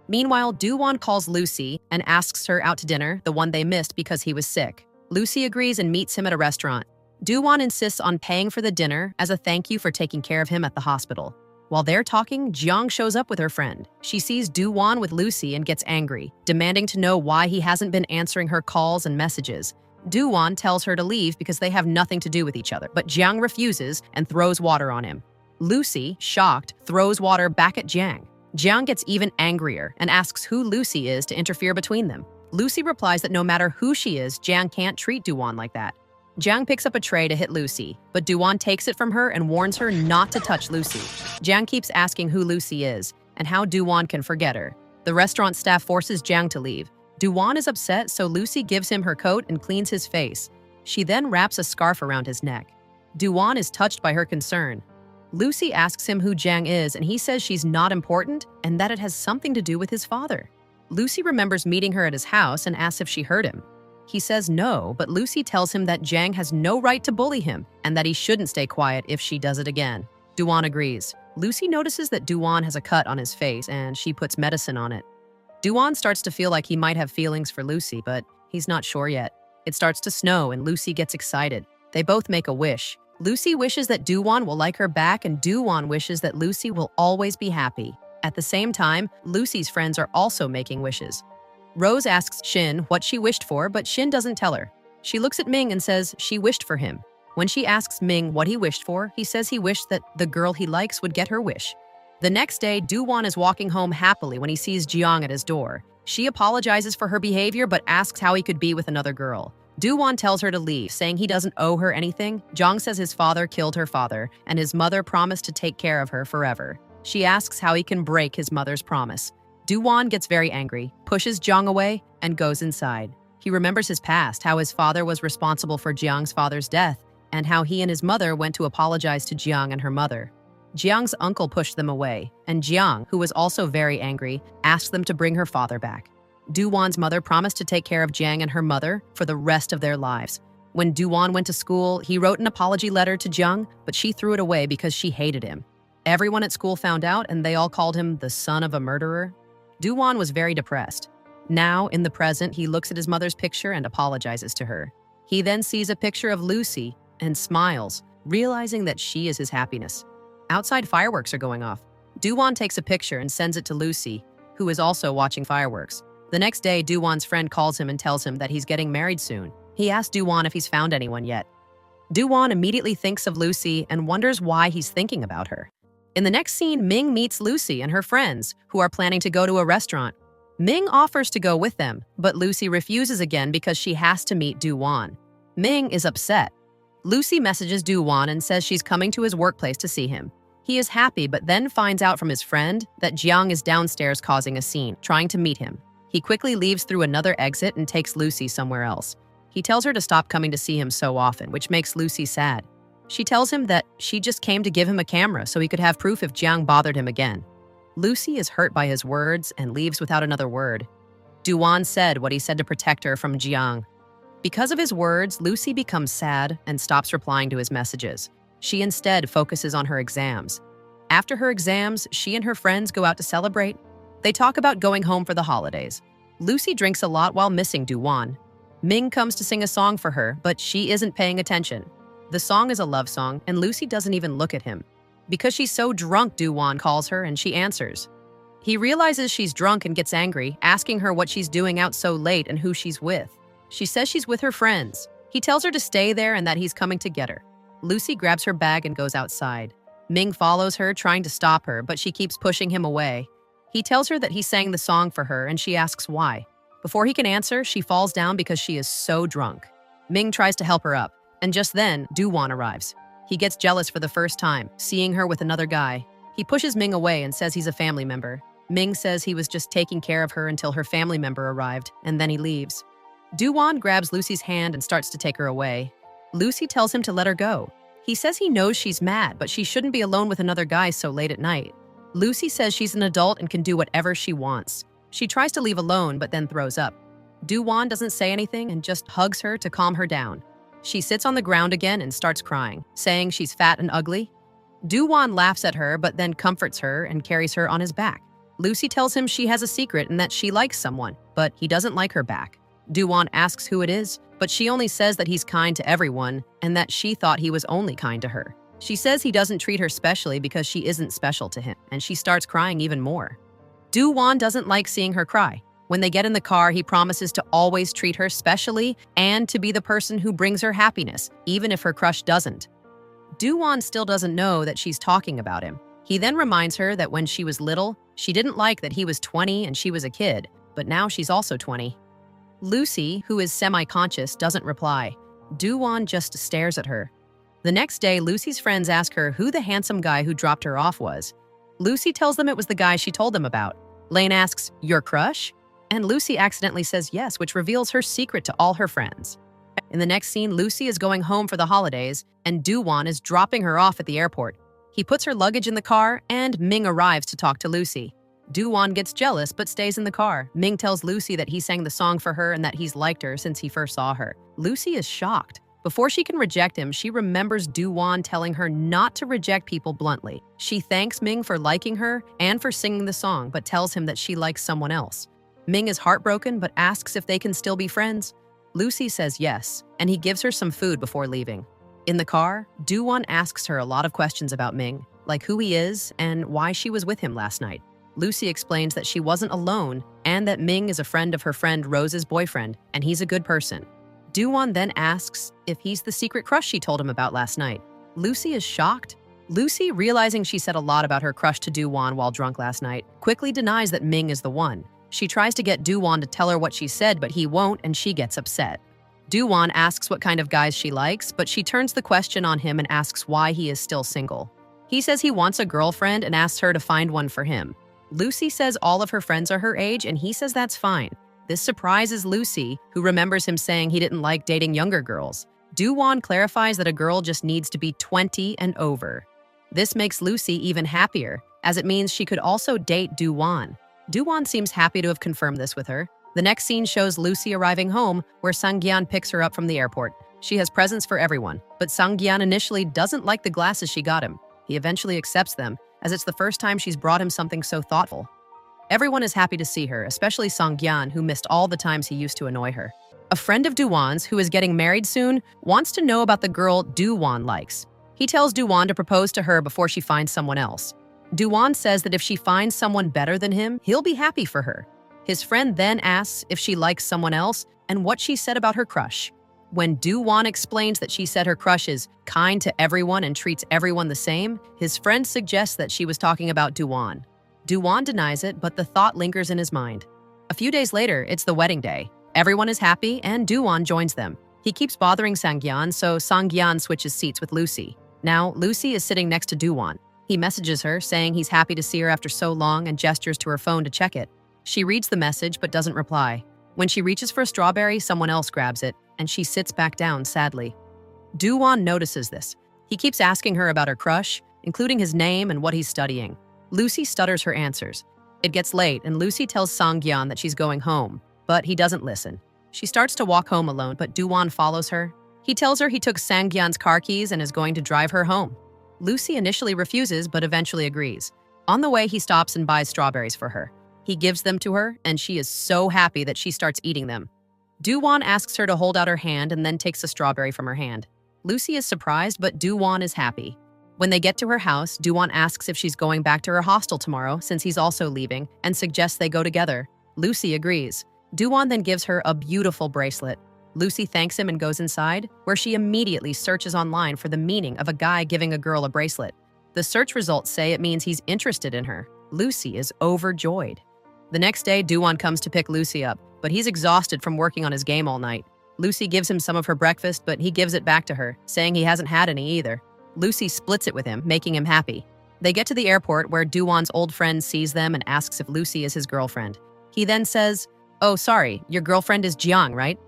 Meanwhile, Duan calls Lucy and asks her out to dinner, the one they missed because he was sick. Lucy agrees and meets him at a restaurant. Duan insists on paying for the dinner as a thank you for taking care of him at the hospital. While they're talking, Jang shows up with her friend. She sees Duan with Lucy and gets angry, demanding to know why he hasn't been answering her calls and messages. Duan tells her to leave because they have nothing to do with each other, but Jang refuses and throws water on him. Lucy, shocked, throws water back at Jang. Jang gets even angrier and asks who Lucy is to interfere between them. Lucy replies that no matter who she is, Jang can't treat Duan like that. Jang picks up a tray to hit Lucy, but Duan takes it from her and warns her not to touch Lucy. Jang keeps asking who Lucy is and how Duan can forget her. The restaurant staff forces Jang to leave. Duan is upset, so Lucy gives him her coat and cleans his face. She then wraps a scarf around his neck. Duan is touched by her concern. Lucy asks him who Jang is, and he says she's not important and that it has something to do with his father. Lucy remembers meeting her at his house and asks if she hurt him. He says no, but Lucy tells him that Jang has no right to bully him and that he shouldn't stay quiet if she does it again. Duan agrees. Lucy notices that Duan has a cut on his face and she puts medicine on it. Duan starts to feel like he might have feelings for Lucy, but he's not sure yet. It starts to snow and Lucy gets excited. They both make a wish. Lucy wishes that Duan will like her back and Duan wishes that Lucy will always be happy. At the same time, Lucy's friends are also making wishes. Rose asks Shin what she wished for, but Shin doesn't tell her. She looks at Ming and says she wished for him. When she asks Ming what he wished for, he says he wished that the girl he likes would get her wish. The next day, Duan is walking home happily when he sees Jiang at his door. She apologizes for her behavior but asks how he could be with another girl. Duan tells her to leave, saying he doesn't owe her anything. Jiang says his father killed her father, and his mother promised to take care of her forever. She asks how he can break his mother's promise. Duan gets very angry, pushes Jiang away, and goes inside. He remembers his past, how his father was responsible for Jiang's father's death, and how he and his mother went to apologize to Jiang and her mother. Jiang's uncle pushed them away, and Jiang, who was also very angry, asked them to bring her father back. Duan's mother promised to take care of Jang and her mother for the rest of their lives. When Duan went to school, he wrote an apology letter to Jang, but she threw it away because she hated him. Everyone at school found out, and they all called him the son of a murderer. Duan was very depressed. Now, in the present, he looks at his mother's picture and apologizes to her. He then sees a picture of Lucy and smiles, realizing that she is his happiness. Outside, fireworks are going off. Duan takes a picture and sends it to Lucy, who is also watching fireworks. The next day, Duan's friend calls him and tells him that he's getting married soon. He asks Duan if he's found anyone yet. Duan immediately thinks of Lucy and wonders why he's thinking about her. In the next scene, Ming meets Lucy and her friends, who are planning to go to a restaurant. Ming offers to go with them, but Lucy refuses again because she has to meet Duan. Ming is upset. Lucy messages Duan and says she's coming to his workplace to see him. He is happy, but then finds out from his friend that Jiang is downstairs causing a scene, trying to meet him. He quickly leaves through another exit and takes Lucy somewhere else. He tells her to stop coming to see him so often, which makes Lucy sad. She tells him that she just came to give him a camera so he could have proof if Jiang bothered him again. Lucy is hurt by his words and leaves without another word. Duan said what he said to protect her from Jiang. Because of his words, Lucy becomes sad and stops replying to his messages. She instead focuses on her exams. After her exams, she and her friends go out to celebrate. They talk about going home for the holidays. Lucy drinks a lot while missing Duan. Ming comes to sing a song for her, but she isn't paying attention. The song is a love song, and Lucy doesn't even look at him. Because she's so drunk, Duan calls her, and she answers. He realizes she's drunk and gets angry, asking her what she's doing out so late and who she's with. She says she's with her friends. He tells her to stay there and that he's coming to get her. Lucy grabs her bag and goes outside. Ming follows her, trying to stop her, but she keeps pushing him away. He tells her that he sang the song for her, and she asks why. Before he can answer, she falls down because she is so drunk. Ming tries to help her up, and just then, Duan arrives. He gets jealous for the first time, seeing her with another guy. He pushes Ming away and says he's a family member. Ming says he was just taking care of her until her family member arrived, and then he leaves. Duan grabs Lucy's hand and starts to take her away. Lucy tells him to let her go. He says he knows she's mad, but she shouldn't be alone with another guy so late at night. Lucy says she's an adult and can do whatever she wants. She tries to leave alone, but then throws up. Duan doesn't say anything and just hugs her to calm her down. She sits on the ground again and starts crying, saying she's fat and ugly. Duan laughs at her but then comforts her and carries her on his back. Lucy tells him she has a secret and that she likes someone, but he doesn't like her back. Duan asks who it is, but she only says that he's kind to everyone and that she thought he was only kind to her. She says he doesn't treat her specially because she isn't special to him, and she starts crying even more. Duan doesn't like seeing her cry. When they get in the car, he promises to always treat her specially and to be the person who brings her happiness, even if her crush doesn't. Duan still doesn't know that she's talking about him. He then reminds her that when she was little, she didn't like that he was 20 and she was a kid, but now she's also 20. Lucy, who is semi-conscious, doesn't reply. Duan just stares at her. The next day, Lucy's friends ask her who the handsome guy who dropped her off was. Lucy tells them it was the guy she told them about. Lane asks, "Your crush?" And Lucy accidentally says yes, which reveals her secret to all her friends. In the next scene, Lucy is going home for the holidays, and Duan is dropping her off at the airport. He puts her luggage in the car, and Ming arrives to talk to Lucy. Duan gets jealous but stays in the car. Ming tells Lucy that he sang the song for her and that he's liked her since he first saw her. Lucy is shocked. Before she can reject him, she remembers Duan telling her not to reject people bluntly. She thanks Ming for liking her and for singing the song, but tells him that she likes someone else. Ming is heartbroken but asks if they can still be friends. Lucy says yes, and he gives her some food before leaving. In the car, Duan asks her a lot of questions about Ming, like who he is and why she was with him last night. Lucy explains that she wasn't alone and that Ming is a friend of her friend Rose's boyfriend, and he's a good person. Duan then asks if he's the secret crush she told him about last night. Lucy is shocked. Lucy, realizing she said a lot about her crush to Duan while drunk last night, quickly denies that Ming is the one. She tries to get Duan to tell her what she said, but he won't, and she gets upset. Duan asks what kind of guys she likes, but she turns the question on him and asks why he is still single. He says he wants a girlfriend and asks her to find one for him. Lucy says all of her friends are her age, and he says that's fine. This surprises Lucy, who remembers him saying he didn't like dating younger girls. Duan clarifies that a girl just needs to be 20 and over. This makes Lucy even happier, as it means she could also date Duan. Duan seems happy to have confirmed this with her. The next scene shows Lucy arriving home, where Sanggyeon picks her up from the airport. She has presents for everyone, but Sanggyeon initially doesn't like the glasses she got him. He eventually accepts them, as it's the first time she's brought him something so thoughtful. Everyone is happy to see her, especially Sanggyeon, who missed all the times he used to annoy her. A friend of Duan's, who is getting married soon, wants to know about the girl Duan likes. He tells Duan to propose to her before she finds someone else. Duan says that if she finds someone better than him, he'll be happy for her. His friend then asks if she likes someone else and what she said about her crush. When Duan explains that she said her crush is kind to everyone and treats everyone the same, his friend suggests that she was talking about Duan. Duan denies it, but the thought lingers in his mind. A few days later, it's the wedding day. Everyone is happy, and Duan joins them. He keeps bothering Sanggyeon, so Sanggyeon switches seats with Lucy. Now, Lucy is sitting next to Duan. He messages her, saying he's happy to see her after so long and gestures to her phone to check it. She reads the message but doesn't reply. When she reaches for a strawberry, someone else grabs it, and she sits back down sadly. Duan notices this. He keeps asking her about her crush, including his name and what he's studying. Lucy stutters her answers. It gets late, and Lucy tells Sanggyeon that she's going home, but he doesn't listen. She starts to walk home alone, but Duan follows her. He tells her he took Sanggyeon's car keys and is going to drive her home. Lucy initially refuses, but eventually agrees. On the way, he stops and buys strawberries for her. He gives them to her, and she is so happy that she starts eating them. Duan asks her to hold out her hand and then takes a strawberry from her hand. Lucy is surprised, but Duan is happy. When they get to her house, Duan asks if she's going back to her hostel tomorrow since he's also leaving and suggests they go together. Lucy agrees. Duan then gives her a beautiful bracelet. Lucy thanks him and goes inside, where she immediately searches online for the meaning of a guy giving a girl a bracelet. The search results say it means he's interested in her. Lucy is overjoyed. The next day, Duan comes to pick Lucy up, but he's exhausted from working on his game all night. Lucy gives him some of her breakfast, but he gives it back to her, saying he hasn't had any either. Lucy splits it with him, making him happy. They get to the airport, where Duan's old friend sees them and asks if Lucy is his girlfriend. He then says, "Oh, sorry, your girlfriend is Jang, right?"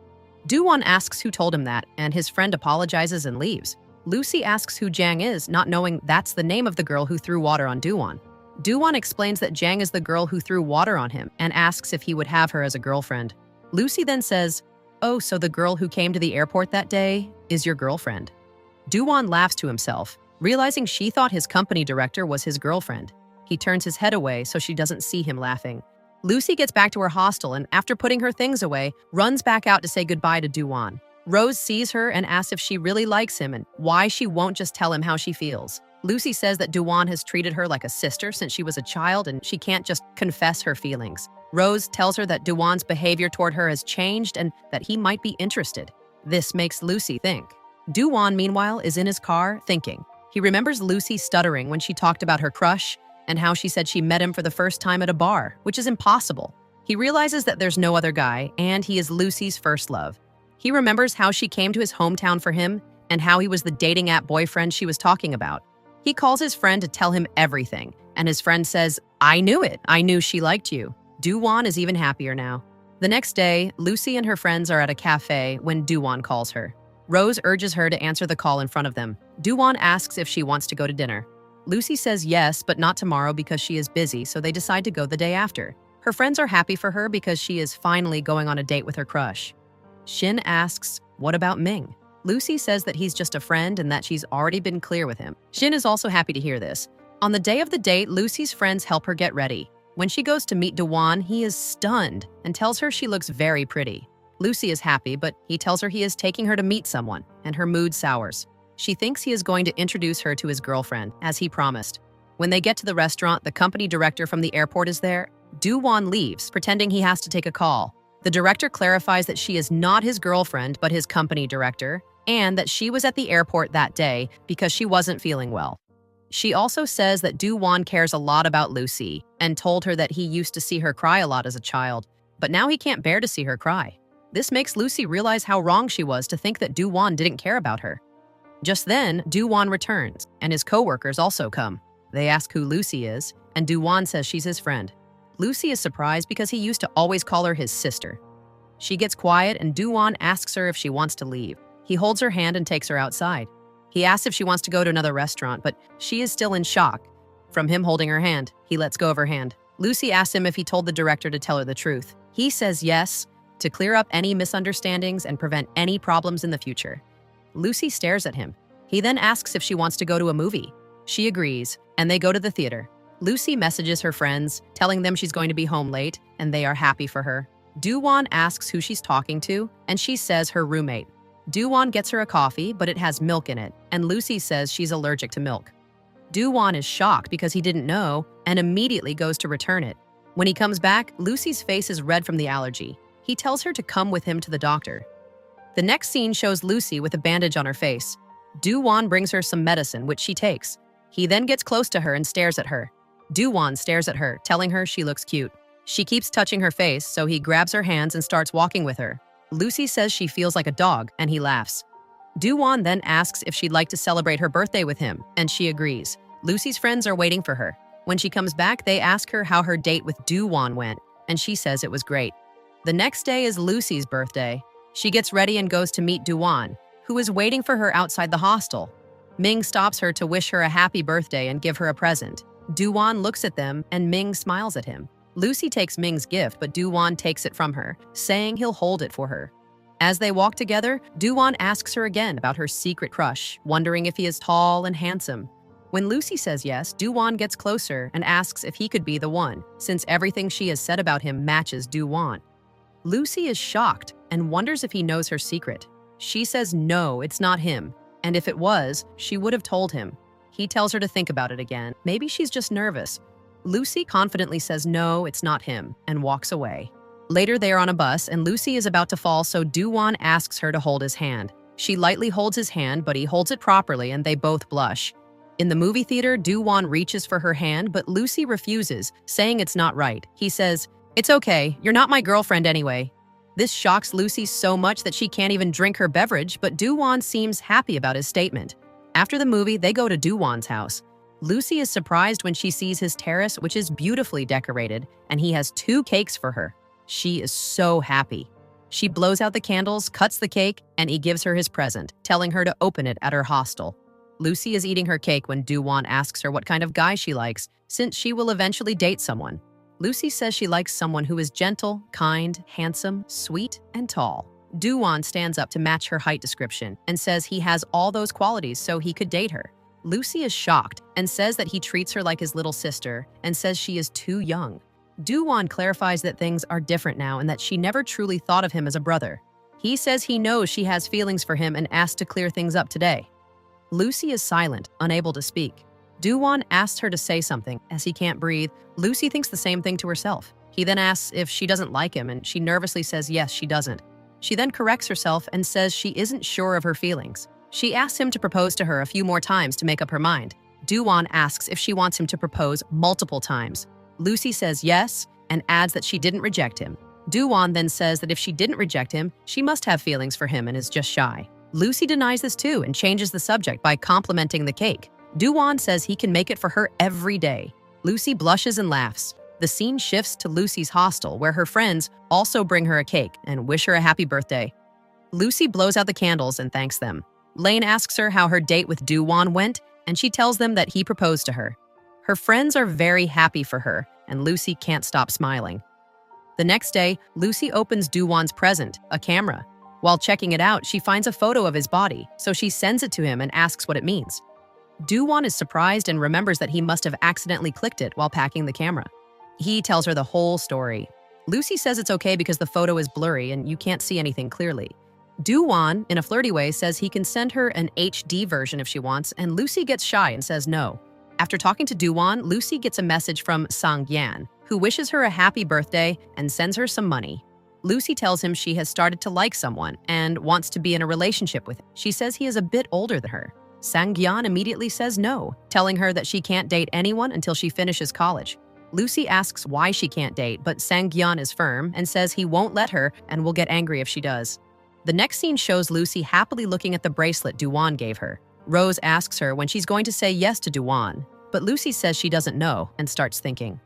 Duan asks who told him that, and his friend apologizes and leaves. Lucy asks who Jang is, not knowing that's the name of the girl who threw water on Duan. Duan explains that Jang is the girl who threw water on him and asks if he would have her as a girlfriend. Lucy then says, "Oh, so the girl who came to the airport that day is your girlfriend." Duan laughs to himself, realizing she thought his company director was his girlfriend. He turns his head away so she doesn't see him laughing. Lucy gets back to her hostel and, after putting her things away, runs back out to say goodbye to Duan. Rose sees her and asks if she really likes him and why she won't just tell him how she feels. Lucy says that Duan has treated her like a sister since she was a child and she can't just confess her feelings. Rose tells her that Duan's behavior toward her has changed and that he might be interested. This makes Lucy think. Duan, meanwhile, is in his car thinking. He remembers Lucy stuttering when she talked about her crush and how she said she met him for the first time at a bar, which is impossible. He realizes that there's no other guy and he is Lucy's first love. He remembers how she came to his hometown for him and how he was the dating app boyfriend she was talking about. He calls his friend to tell him everything, and his friend says, "I knew it. I knew she liked you." Duan is even happier now. The next day, Lucy and her friends are at a cafe when Duan calls her. Rose urges her to answer the call in front of them. Duan asks if she wants to go to dinner. Lucy says yes, but not tomorrow because she is busy, so they decide to go the day after. Her friends are happy for her because she is finally going on a date with her crush. Shin asks, "What about Ming?" Lucy says that he's just a friend and that she's already been clear with him. Shin is also happy to hear this. On the day of the date, Lucy's friends help her get ready. When she goes to meet Duan, he is stunned and tells her she looks very pretty. Lucy is happy, but he tells her he is taking her to meet someone, and her mood sours. She thinks he is going to introduce her to his girlfriend, as he promised. When they get to the restaurant, the company director from the airport is there. Duan leaves, pretending he has to take a call. The director clarifies that she is not his girlfriend, but his company director, and that she was at the airport that day because she wasn't feeling well. She also says that Duan cares a lot about Lucy and told her that he used to see her cry a lot as a child, but now he can't bear to see her cry. This makes Lucy realize how wrong she was to think that Duan didn't care about her. Just then, Duan returns, and his co-workers also come. They ask who Lucy is, and Duan says she's his friend. Lucy is surprised because he used to always call her his sister. She gets quiet, and Duan asks her if she wants to leave. He holds her hand and takes her outside. He asks if she wants to go to another restaurant, but she is still in shock. From him holding her hand, he lets go of her hand. Lucy asks him if he told the director to tell her the truth. He says yes, to clear up any misunderstandings and prevent any problems in the future. Lucy stares at him. He then asks if she wants to go to a movie. She agrees, and they go to the theater. Lucy messages her friends, telling them she's going to be home late, and they are happy for her. Duan asks who she's talking to, and she says her roommate. Duan gets her a coffee, but it has milk in it, and Lucy says she's allergic to milk. Duan is shocked because he didn't know, and immediately goes to return it. When he comes back, Lucy's face is red from the allergy. He tells her to come with him to the doctor. The next scene shows Lucy with a bandage on her face. Duan brings her some medicine, which she takes. He then gets close to her and stares at her. Duan stares at her, telling her she looks cute. She keeps touching her face, so he grabs her hands and starts walking with her. Lucy says she feels like a dog, and he laughs. Duan then asks if she'd like to celebrate her birthday with him, and she agrees. Lucy's friends are waiting for her. When she comes back, they ask her how her date with Duan went, and she says it was great. The next day is Lucy's birthday. She gets ready and goes to meet Duan, who is waiting for her outside the hostel. Ming stops her to wish her a happy birthday and give her a present. Duan looks at them, and Ming smiles at him. Lucy takes Ming's gift, but Duan takes it from her, saying he'll hold it for her. As they walk together, Duan asks her again about her secret crush, wondering if he is tall and handsome. When Lucy says yes, Duan gets closer and asks if he could be the one, since everything she has said about him matches Duan. Lucy is shocked and wonders if he knows her secret. She says no, it's not him, and if it was, she would have told him. He tells her to think about it again. Maybe she's just nervous. Lucy confidently says no, it's not him, and walks away. Later, they are on a bus, and Lucy is about to fall, so Duan asks her to hold his hand. She lightly holds his hand, but he holds it properly, and they both blush. In the movie theater, Duan reaches for her hand, but Lucy refuses, saying it's not right. He says, "It's okay, you're not my girlfriend anyway." This shocks Lucy so much that she can't even drink her beverage, but Duan seems happy about his statement. After the movie, they go to Duan's house. Lucy is surprised when she sees his terrace, which is beautifully decorated, and he has 2 cakes for her. She is so happy. She blows out the candles, cuts the cake, and he gives her his present, telling her to open it at her hostel. Lucy is eating her cake when Duan asks her what kind of guy she likes, since she will eventually date someone. Lucy says she likes someone who is gentle, kind, handsome, sweet, and tall. Duan stands up to match her height description and says he has all those qualities so he could date her. Lucy is shocked and says that he treats her like his little sister and says she is too young. Duan clarifies that things are different now and that she never truly thought of him as a brother. He says he knows she has feelings for him and asks to clear things up today. Lucy is silent, unable to speak. Duan asks her to say something. As he can't breathe, Lucy thinks the same thing to herself. He then asks if she doesn't like him, and she nervously says yes, she doesn't. She then corrects herself and says she isn't sure of her feelings. She asks him to propose to her a few more times to make up her mind. Duan asks if she wants him to propose multiple times. Lucy says yes and adds that she didn't reject him. Duan then says that if she didn't reject him, she must have feelings for him and is just shy. Lucy denies this too and changes the subject by complimenting the cake. Duan says he can make it for her every day. Lucy blushes and laughs. The scene shifts to Lucy's hostel, where her friends also bring her a cake and wish her a happy birthday. Lucy blows out the candles and thanks them. Lane asks her how her date with Duan went, and she tells them that he proposed to her. Her friends are very happy for her, and Lucy can't stop smiling. The next day, Lucy opens Duan's present, a camera. While checking it out, she finds a photo of his body, so she sends it to him and asks what it means. Duan is surprised and remembers that he must have accidentally clicked it while packing the camera. He tells her the whole story. Lucy says it's okay because the photo is blurry and you can't see anything clearly. Duan, in a flirty way, says he can send her an HD version if she wants, and Lucy gets shy and says no. After talking to Duan, Lucy gets a message from Sang-yan, who wishes her a happy birthday and sends her some money. Lucy tells him she has started to like someone and wants to be in a relationship with him. She says he is a bit older than her. Sang-yan immediately says no, telling her that she can't date anyone until she finishes college. Lucy asks why she can't date, but Sang-yan is firm and says he won't let her and will get angry if she does. The next scene shows Lucy happily looking at the bracelet Duan gave her. Rose asks her when she's going to say yes to Duan, but Lucy says she doesn't know and starts thinking.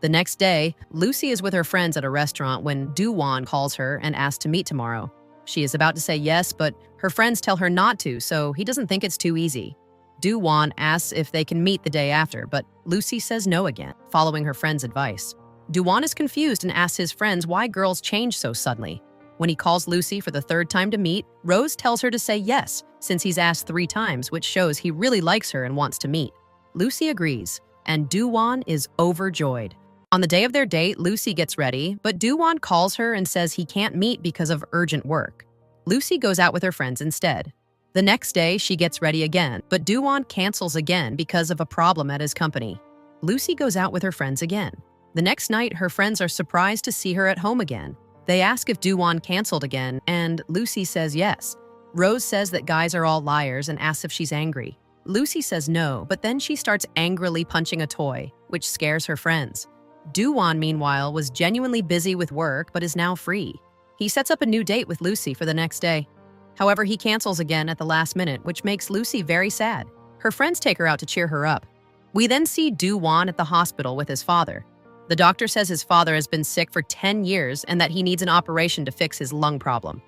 The next day, Lucy is with her friends at a restaurant when Duan calls her and asks to meet tomorrow. She is about to say yes, but her friends tell her not to, so he doesn't think it's too easy. Duan asks if they can meet the day after, but Lucy says no again, following her friend's advice. Duan is confused and asks his friends why girls change so suddenly. When he calls Lucy for the third time to meet, Rose tells her to say yes, since he's asked 3 times, which shows he really likes her and wants to meet. Lucy agrees, and Duan is overjoyed. On the day of their date, Lucy gets ready, but Duan calls her and says he can't meet because of urgent work. Lucy goes out with her friends instead. The next day, she gets ready again, but Duan cancels again because of a problem at his company. Lucy goes out with her friends again. The next night, her friends are surprised to see her at home again. They ask if Duan canceled again, and Lucy says yes. Rose says that guys are all liars and asks if she's angry. Lucy says no, but then she starts angrily punching a toy, which scares her friends. Duan, meanwhile, was genuinely busy with work but is now free. He sets up a new date with Lucy for the next day. However, he cancels again at the last minute, which makes Lucy very sad. Her friends take her out to cheer her up. We then see Duan at the hospital with his father. The doctor says his father has been sick for 10 years and that he needs an operation to fix his lung problem.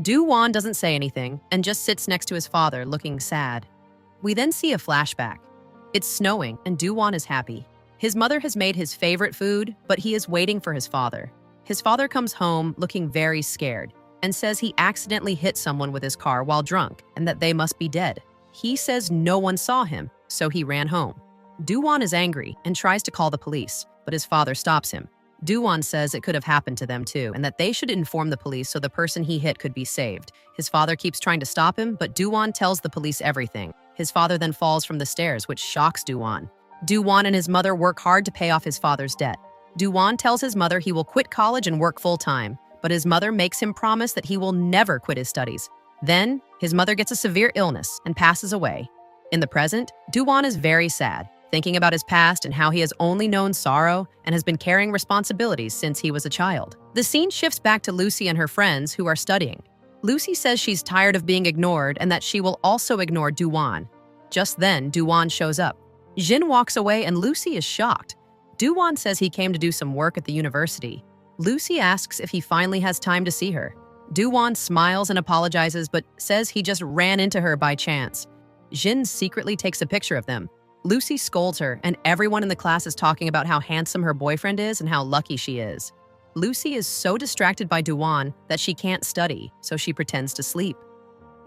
Duan doesn't say anything and just sits next to his father looking sad. We then see a flashback. It's snowing and Duan is happy. His mother has made his favorite food, but he is waiting for his father. His father comes home looking very scared and says he accidentally hit someone with his car while drunk and that they must be dead. He says no one saw him, so he ran home. Duan is angry and tries to call the police, but his father stops him. Duan says it could have happened to them too and that they should inform the police so the person he hit could be saved. His father keeps trying to stop him, but Duan tells the police everything. His father then falls from the stairs, which shocks Duan. Duan and his mother work hard to pay off his father's debt. Duan tells his mother he will quit college and work full-time, but his mother makes him promise that he will never quit his studies. Then, his mother gets a severe illness and passes away. In the present, Duan is very sad, thinking about his past and how he has only known sorrow and has been carrying responsibilities since he was a child. The scene shifts back to Lucy and her friends who are studying. Lucy says she's tired of being ignored and that she will also ignore Duan. Just then, Duan shows up. Jin walks away and Lucy is shocked. Duan says he came to do some work at the university. Lucy asks if he finally has time to see her. Duan smiles and apologizes but says he just ran into her by chance. Jin secretly takes a picture of them. Lucy scolds her and everyone in the class is talking about how handsome her boyfriend is and how lucky she is. Lucy is so distracted by Duan that she can't study, so she pretends to sleep.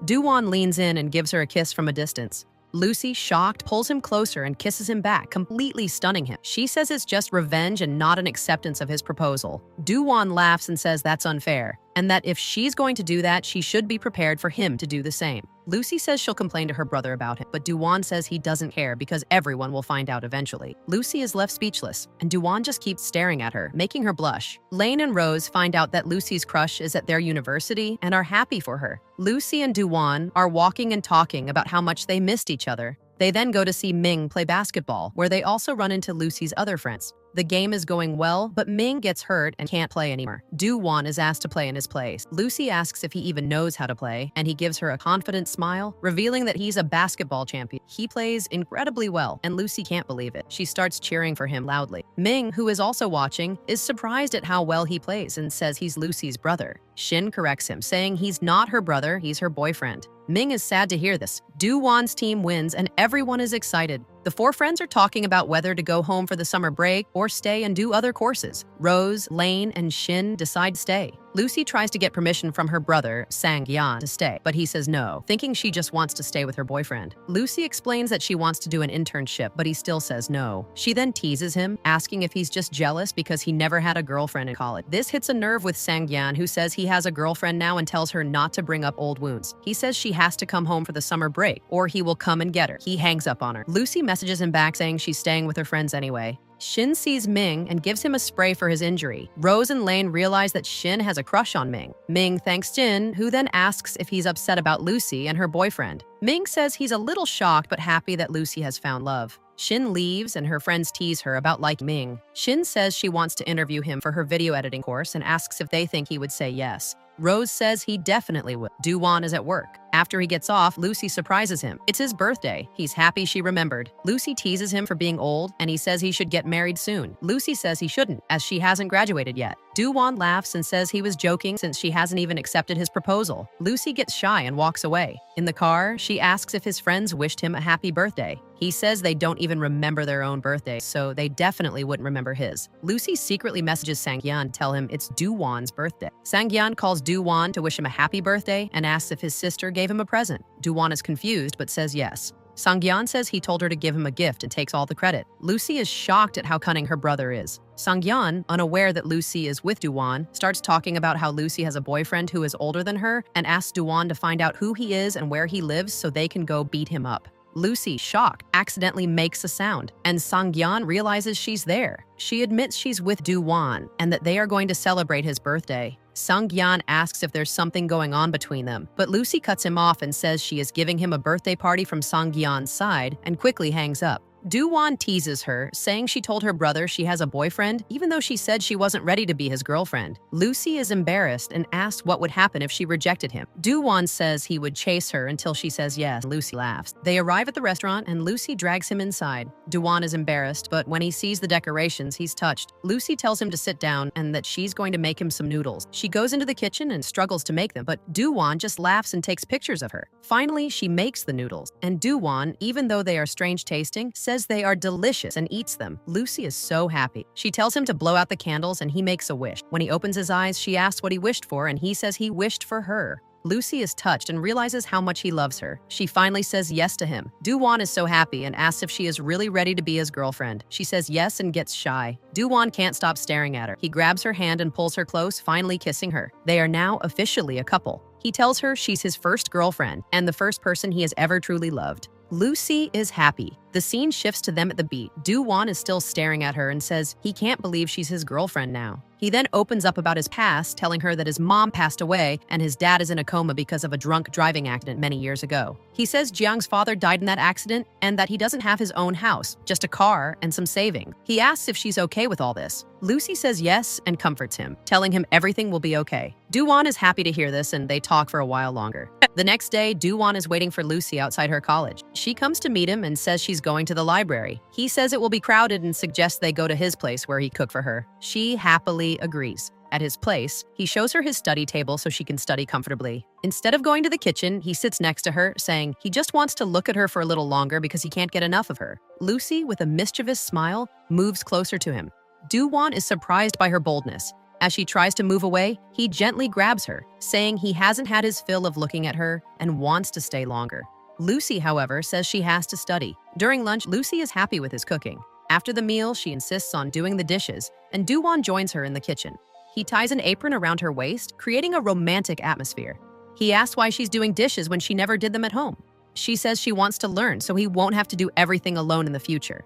Duan leans in and gives her a kiss from a distance. Lucy, shocked, pulls him closer and kisses him back, completely stunning him. She says it's just revenge and not an acceptance of his proposal. Duan laughs and says that's unfair, and that if she's going to do that, she should be prepared for him to do the same. Lucy says she'll complain to her brother about him, but Duan says he doesn't care because everyone will find out eventually. Lucy is left speechless, and Duan just keeps staring at her, making her blush. Lane and Rose find out that Lucy's crush is at their university and are happy for her. Lucy and Duan are walking and talking about how much they missed each other. They then go to see Ming play basketball, where they also run into Lucy's other friends. The game is going well, but Ming gets hurt and can't play anymore. Duan is asked to play in his place. Lucy asks if he even knows how to play, and he gives her a confident smile, revealing that he's a basketball champion. He plays incredibly well, and Lucy can't believe it. She starts cheering for him loudly. Ming, who is also watching, is surprised at how well he plays and says he's Lucy's brother. Shin corrects him, saying he's not her brother, he's her boyfriend. Ming is sad to hear this. Duan's team wins and everyone is excited. The four friends are talking about whether to go home for the summer break or stay and do other courses. Rose, Lane, and Shin decide to stay. Lucy tries to get permission from her brother, Sang-yan, to stay, but he says no, thinking she just wants to stay with her boyfriend. Lucy explains that she wants to do an internship, but he still says no. She then teases him, asking if he's just jealous because he never had a girlfriend in college. This hits a nerve with Sang-yan, who says he has a girlfriend now and tells her not to bring up old wounds. He says she has to come home for the summer break, or he will come and get her. He hangs up on her. Lucy messages him back saying she's staying with her friends anyway. Shin sees Ming and gives him a spray for his injury. Rose and Lane realize that Shin has a crush on Ming. Ming thanks Shin, who then asks if he's upset about Lucy and her boyfriend. Ming says he's a little shocked but happy that Lucy has found love. Shin leaves and her friends tease her about liking Ming. Shin says she wants to interview him for her video editing course and asks if they think he would say yes. Rose says he definitely would. Duan is at work. After he gets off, Lucy surprises him. It's his birthday. He's happy she remembered. Lucy teases him for being old, and he says he should get married soon. Lucy says he shouldn't, as she hasn't graduated yet. Duan laughs and says he was joking since she hasn't even accepted his proposal. Lucy gets shy and walks away. In the car, she asks if his friends wished him a happy birthday. He says they don't even remember their own birthday, so they definitely wouldn't remember his. Lucy secretly messages Sang-yan to tell him it's Duan's birthday. Sang-yan calls Duan to wish him a happy birthday and asks if his sister gave him a present. Duan is confused but says yes. Sang-yan says he told her to give him a gift and takes all the credit. Lucy is shocked at how cunning her brother is. Sang-yan, unaware that Lucy is with Duan, starts talking about how Lucy has a boyfriend who is older than her and asks Duan to find out who he is and where he lives so they can go beat him up. Lucy, shocked, accidentally makes a sound, and Sang-yan realizes she's there. She admits she's with Duan and that they are going to celebrate his birthday. Sang-yan asks if there's something going on between them, but Lucy cuts him off and says she is giving him a birthday party from Sang-yan's side and quickly hangs up. Duan teases her, saying she told her brother she has a boyfriend, even though she said she wasn't ready to be his girlfriend. Lucy is embarrassed and asks what would happen if she rejected him. Duan says he would chase her until she says yes. Lucy laughs. They arrive at the restaurant and Lucy drags him inside. Duan is embarrassed, but when he sees the decorations, he's touched. Lucy tells him to sit down and that she's going to make him some noodles. She goes into the kitchen and struggles to make them, but Duan just laughs and takes pictures of her. Finally, she makes the noodles, and Duan, even though they are strange tasting, says they are delicious and eats them. Lucy is so happy. She tells him to blow out the candles and he makes a wish. When he opens his eyes, she asks what he wished for and he says he wished for her. Lucy is touched and realizes how much he loves her. She finally says yes to him. Duan is so happy and asks if she is really ready to be his girlfriend. She says yes and gets shy. Duan can't stop staring at her. He grabs her hand and pulls her close, finally kissing her. They are now officially a couple. He tells her she's his first girlfriend and the first person he has ever truly loved. Lucy is happy. The scene shifts to them at the beach. Duan is still staring at her and says he can't believe she's his girlfriend now. He then opens up about his past, telling her that his mom passed away and his dad is in a coma because of a drunk driving accident many years ago. He says Jiang's father died in that accident and that he doesn't have his own house, just a car and some saving. He asks if she's okay with all this. Lucy says yes and comforts him, telling him everything will be okay. Duan is happy to hear this and they talk for a while longer. The next day, Duan is waiting for Lucy outside her college. She comes to meet him and says she's going to the library. He says it will be crowded and suggests they go to his place where he cooked for her. She happily agrees. At his place, he shows her his study table so she can study comfortably. Instead of going to the kitchen, he sits next to her, saying he just wants to look at her for a little longer because he can't get enough of her. Lucy, with a mischievous smile, moves closer to him. Duan is surprised by her boldness. As she tries to move away, he gently grabs her, saying he hasn't had his fill of looking at her and wants to stay longer. Lucy, however, says she has to study. During lunch, Lucy is happy with his cooking. After the meal, she insists on doing the dishes, and Duan joins her in the kitchen. He ties an apron around her waist, creating a romantic atmosphere. He asks why she's doing dishes when she never did them at home. She says she wants to learn so he won't have to do everything alone in the future.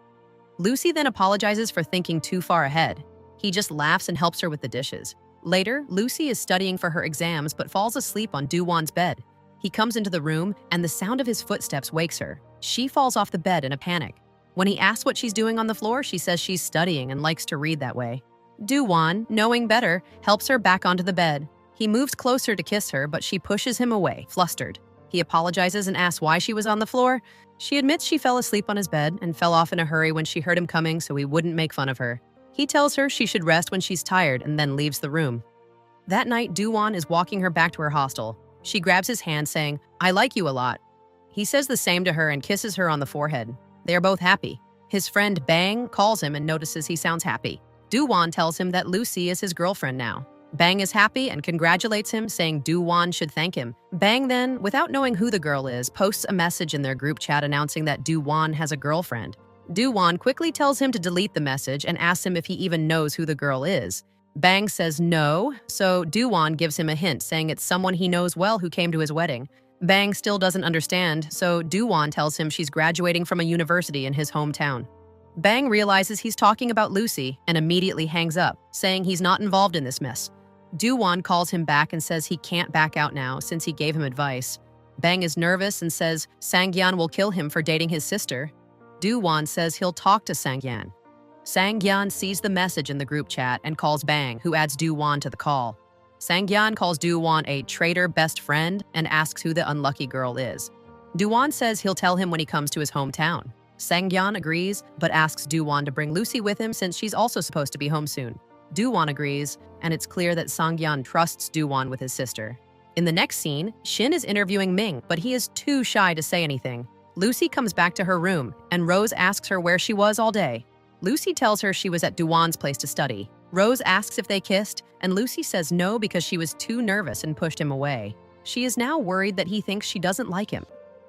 Lucy then apologizes for thinking too far ahead. He just laughs and helps her with the dishes. Later, Lucy is studying for her exams but falls asleep on Duan's bed. He comes into the room and the sound of his footsteps wakes her. She falls off the bed in a panic. When he asks what she's doing on the floor, she says she's studying and likes to read that way. Duan, knowing better, helps her back onto the bed. He moves closer to kiss her, but she pushes him away, flustered. He apologizes and asks why she was on the floor. She admits she fell asleep on his bed and fell off in a hurry when she heard him coming so he wouldn't make fun of her. He tells her she should rest when she's tired and then leaves the room. That night, Duan is walking her back to her hostel. She grabs his hand, saying, "I like you a lot." He says the same to her and kisses her on the forehead. They are both happy. His friend Bang calls him and notices he sounds happy. Duan tells him that Lucy is his girlfriend now. Bang is happy and congratulates him, saying Duan should thank him. Bang then, without knowing who the girl is, posts a message in their group chat announcing that Duan has a girlfriend. Duan quickly tells him to delete the message and asks him if he even knows who the girl is. Bang says no, so Duan gives him a hint, saying it's someone he knows well who came to his wedding. Bang still doesn't understand, so Duan tells him she's graduating from a university in his hometown. Bang realizes he's talking about Lucy and immediately hangs up, saying he's not involved in this mess. Duan calls him back and says he can't back out now since he gave him advice. Bang is nervous and says Sangyan will kill him for dating his sister. Duan says he'll talk to Sangyan. Sangyan sees the message in the group chat and calls Bang, who adds Duan to the call. Sangyan calls Duan a traitor best friend and asks who the unlucky girl is. Duan says he'll tell him when he comes to his hometown. Sangyan agrees, but asks Duan to bring Lucy with him since she's also supposed to be home soon. Duan agrees, and it's clear that Sangyan trusts Duan with his sister. In the next scene, Shin is interviewing Ming, but he is too shy to say anything. Lucy comes back to her room, and Rose asks her where she was all day. Lucy tells her she was at Duan's place to study. Rose asks if they kissed, and Lucy says no because she was too nervous and pushed him away. She is now worried that he thinks she doesn't like him.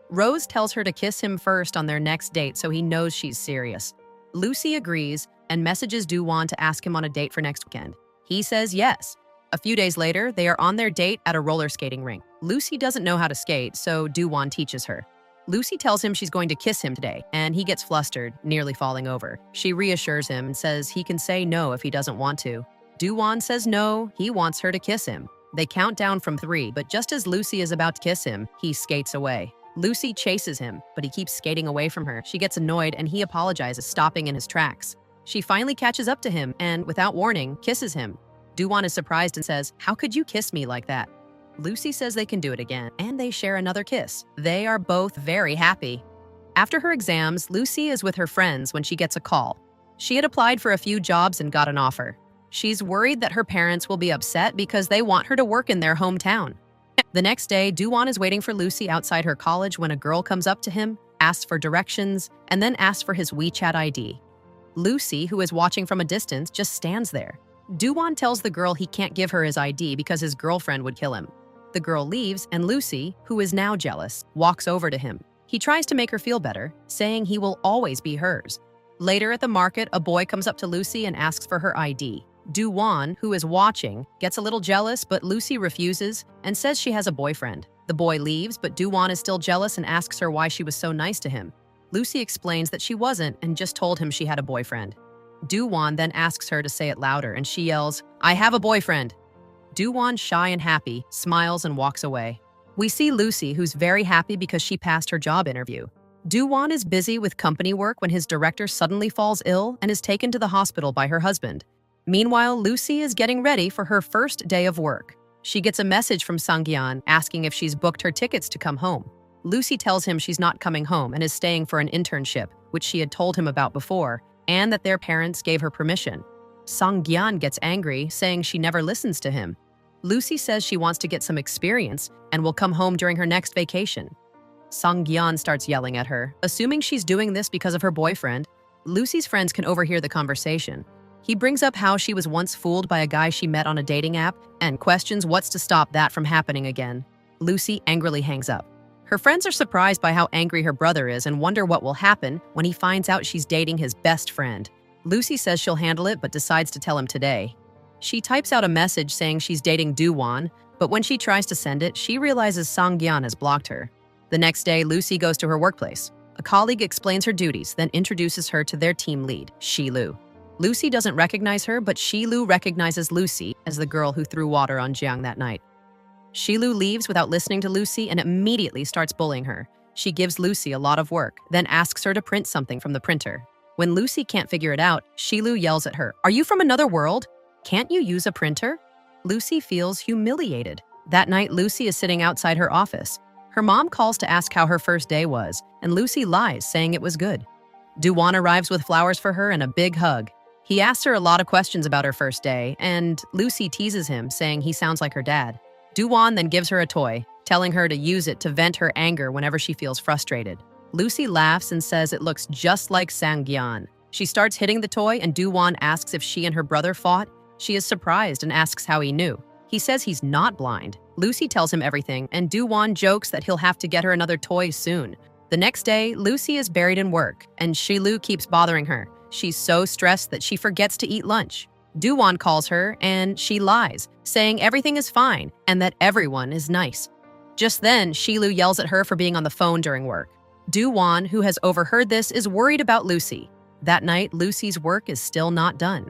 Rose tells her to kiss him first on their next date so he knows she's serious. Lucy agrees and messages Duan to ask him on a date for next weekend. He says yes. A few days later, they are on their date at a roller skating rink. Lucy doesn't know how to skate, so Duan teaches her. Lucy tells him she's going to kiss him today, and he gets flustered, nearly falling over. She reassures him and says he can say no if he doesn't want to. Duan says no, he wants her to kiss him. They count down from 3, but just as Lucy is about to kiss him, he skates away. Lucy chases him, but he keeps skating away from her. She gets annoyed and he apologizes, stopping in his tracks. She finally catches up to him and, without warning, kisses him. Duan is surprised and says, "How could you kiss me like that?" Lucy says they can do it again, and they share another kiss. They are both very happy. After her exams, Lucy is with her friends when she gets a call. She had applied for a few jobs and got an offer. She's worried that her parents will be upset because they want her to work in their hometown. The next day, Duan is waiting for Lucy outside her college when a girl comes up to him, asks for directions, and then asks for his WeChat ID. Lucy, who is watching from a distance, just stands there. Duan tells the girl he can't give her his ID because his girlfriend would kill him. The girl leaves, and Lucy, who is now jealous, walks over to him. He tries to make her feel better, saying he will always be hers. Later at the market, a boy comes up to Lucy and asks for her ID. Duan, who is watching, gets a little jealous, but Lucy refuses and says she has a boyfriend. The boy leaves, but Duan is still jealous and asks her why she was so nice to him. Lucy explains that she wasn't and just told him she had a boyfriend. Duan then asks her to say it louder, and she yells, "I have a boyfriend." Duan, shy and happy, smiles and walks away. We see Lucy, who's very happy because she passed her job interview. Duan is busy with company work when his director suddenly falls ill and is taken to the hospital by her husband. Meanwhile, Lucy is getting ready for her first day of work. She gets a message from Sangyan asking if she's booked her tickets to come home. Lucy tells him she's not coming home and is staying for an internship, which she had told him about before, and that their parents gave her permission. Sangyan gets angry, saying she never listens to him. Lucy says she wants to get some experience and will come home during her next vacation. Sangyan starts yelling at her, assuming she's doing this because of her boyfriend. Lucy's friends can overhear the conversation. He brings up how she was once fooled by a guy she met on a dating app and questions what's to stop that from happening again. Lucy angrily hangs up. Her friends are surprised by how angry her brother is and wonder what will happen when he finds out she's dating his best friend. Lucy says she'll handle it but decides to tell him today. She types out a message saying she's dating Duan, but when she tries to send it, she realizes Sang-gyan has blocked her. The next day, Lucy goes to her workplace. A colleague explains her duties, then introduces her to their team lead, Shilu. Lucy doesn't recognize her, but Shilu recognizes Lucy as the girl who threw water on Jang that night. Shilu leaves without listening to Lucy and immediately starts bullying her. She gives Lucy a lot of work, then asks her to print something from the printer. When Lucy can't figure it out, Shilu yells at her, "Are you from another world? Can't you use a printer?" Lucy feels humiliated. That night, Lucy is sitting outside her office. Her mom calls to ask how her first day was, and Lucy lies, saying it was good. Duan arrives with flowers for her and a big hug. He asks her a lot of questions about her first day, and Lucy teases him, saying he sounds like her dad. Duan then gives her a toy, telling her to use it to vent her anger whenever she feels frustrated. Lucy laughs and says it looks just like Sang-gyan. She starts hitting the toy, and Duan asks if she and her brother fought. She is surprised and asks how he knew. He says he's not blind. Lucy tells him everything, and Duan jokes that he'll have to get her another toy soon. The next day, Lucy is buried in work, and Shilu keeps bothering her. She's so stressed that she forgets to eat lunch. Duan calls her, and she lies, saying everything is fine and that everyone is nice. Just then, Shilu yells at her for being on the phone during work. Duan, who has overheard this, is worried about Lucy. That night, Lucy's work is still not done.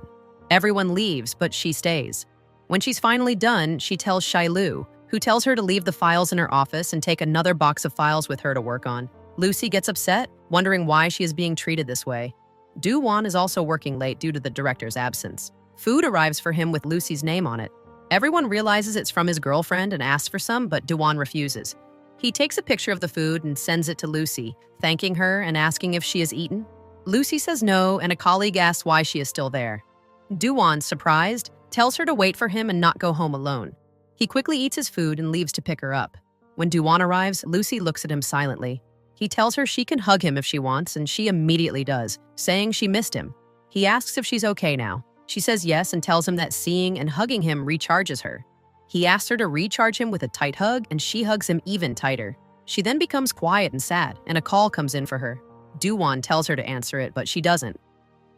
Everyone leaves, but she stays. When she's finally done, she tells Shilu, who tells her to leave the files in her office and take another box of files with her to work on. Lucy gets upset, wondering why she is being treated this way. Duan is also working late due to the director's absence. Food arrives for him with Lucy's name on it. Everyone realizes it's from his girlfriend and asks for some, but Duan refuses. He takes a picture of the food and sends it to Lucy, thanking her and asking if she has eaten. Lucy says no, and a colleague asks why she is still there. Duan, surprised, tells her to wait for him and not go home alone. He quickly eats his food and leaves to pick her up. When Duan arrives, Lucy looks at him silently. He tells her she can hug him if she wants, and she immediately does, saying she missed him. He asks if she's okay now. She says yes and tells him that seeing and hugging him recharges her. He asks her to recharge him with a tight hug, and she hugs him even tighter. She then becomes quiet and sad, and a call comes in for her. Duan tells her to answer it, but she doesn't.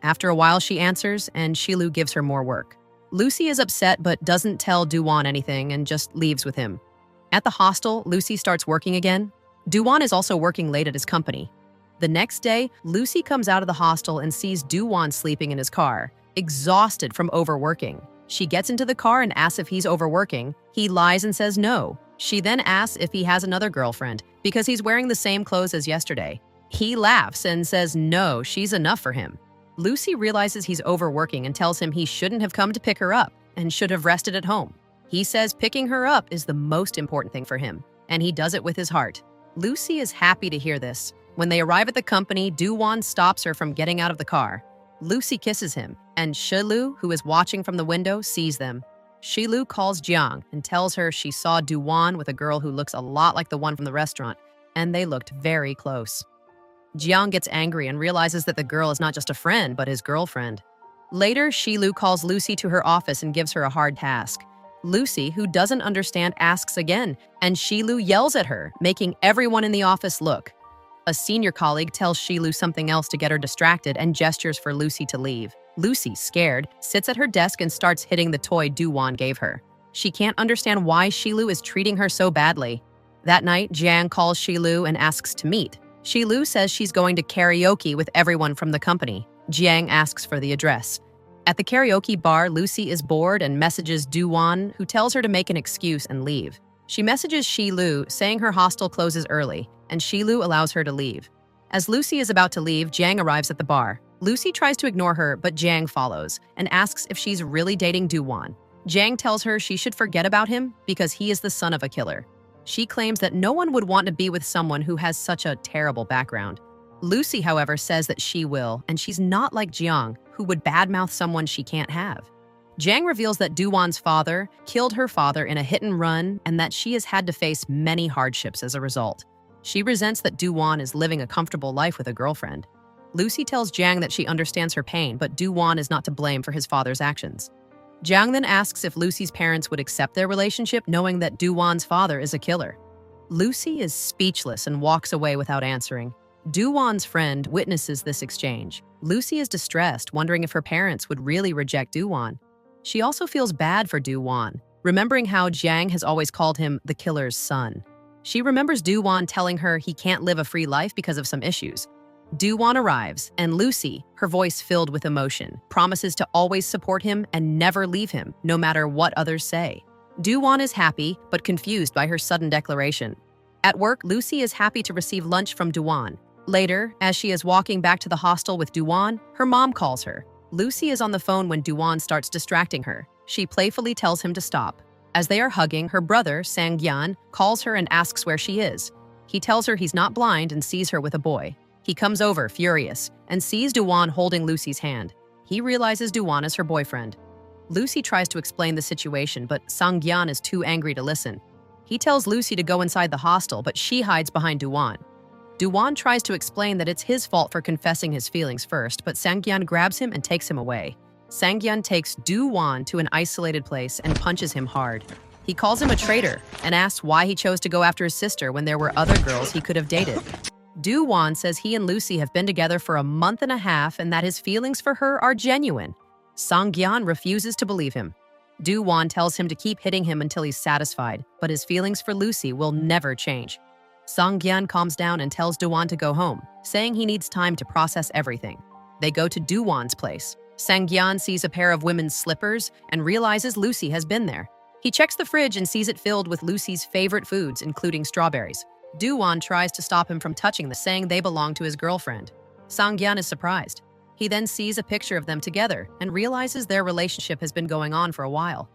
After a while, she answers, and Shilu gives her more work. Lucy is upset but doesn't tell Duan anything and just leaves with him. At the hostel, Lucy starts working again. Duan is also working late at his company. The next day, Lucy comes out of the hostel and sees Duan sleeping in his car, exhausted from overworking. She gets into the car and asks if he's overworking. He lies and says no. She then asks if he has another girlfriend because he's wearing the same clothes as yesterday. He laughs and says no, she's enough for him. Lucy realizes he's overworking and tells him he shouldn't have come to pick her up and should have rested at home. He says picking her up is the most important thing for him, and he does it with his heart. Lucy is happy to hear this. When they arrive at the company, Duan stops her from getting out of the car. Lucy kisses him, and Shilu, who is watching from the window, sees them. Shilu calls Jang and tells her she saw Duan with a girl who looks a lot like the one from the restaurant, and they looked very close. Jiang gets angry and realizes that the girl is not just a friend, but his girlfriend. Later, Shilu calls Lucy to her office and gives her a hard task. Lucy, who doesn't understand, asks again, and Shilu yells at her, making everyone in the office look. A senior colleague tells Shilu something else to get her distracted and gestures for Lucy to leave. Lucy, scared, sits at her desk and starts hitting the toy Duan gave her. She can't understand why Shilu is treating her so badly. That night, Jang calls Shilu and asks to meet. Shilu says she's going to karaoke with everyone from the company. Jiang asks for the address. At the karaoke bar, Lucy is bored and messages Duan, who tells her to make an excuse and leave. She messages Shilu, saying her hostel closes early, and Shilu allows her to leave. As Lucy is about to leave, Jang arrives at the bar. Lucy tries to ignore her, but Jang follows and asks if she's really dating Duan. Jang tells her she should forget about him because he is the son of a killer. She claims that no one would want to be with someone who has such a terrible background. Lucy, however, says that she will, and she's not like Jiang, who would badmouth someone she can't have. Jang reveals that Duan's father killed her father in a hit-and-run and that she has had to face many hardships as a result. She resents that Duan is living a comfortable life with a girlfriend. Lucy tells Jang that she understands her pain, but Duan is not to blame for his father's actions. Jang then asks if Lucy's parents would accept their relationship, knowing that Duan's father is a killer. Lucy is speechless and walks away without answering. Duan's friend witnesses this exchange. Lucy is distressed, wondering if her parents would really reject Duan. She also feels bad for Duan, remembering how Jang has always called him the killer's son. She remembers Duan telling her he can't live a free life because of some issues. Duan arrives, and Lucy, her voice filled with emotion, promises to always support him and never leave him, no matter what others say. Duan is happy, but confused by her sudden declaration. At work, Lucy is happy to receive lunch from Duan. Later, as she is walking back to the hostel with Duan, her mom calls her. Lucy is on the phone when Duan starts distracting her. She playfully tells him to stop. As they are hugging, her brother, Sang-gyan, calls her and asks where she is. He tells her he's not blind and sees her with a boy. He comes over, furious, and sees Duan holding Lucy's hand. He realizes Duan is her boyfriend. Lucy tries to explain the situation, but Sang-gyan is too angry to listen. He tells Lucy to go inside the hostel, but she hides behind Duan. Duan tries to explain that it's his fault for confessing his feelings first, but Sang-gyan grabs him and takes him away. Sang-gyan takes Duan to an isolated place and punches him hard. He calls him a traitor and asks why he chose to go after his sister when there were other girls he could have dated. Duan says he and Lucy have been together for a month and a half and that his feelings for her are genuine. Sang-gyan refuses to believe him. Duan tells him to keep hitting him until he's satisfied, but his feelings for Lucy will never change. Sang-gyan calms down and tells Duan to go home, saying he needs time to process everything. They go to Duan's place. Sang-gyan sees a pair of women's slippers and realizes Lucy has been there. He checks the fridge and sees it filled with Lucy's favorite foods, including strawberries. Duan tries to stop him from touching them, saying they belong to his girlfriend. Sang-gyan is surprised. He then sees a picture of them together and realizes their relationship has been going on for a while.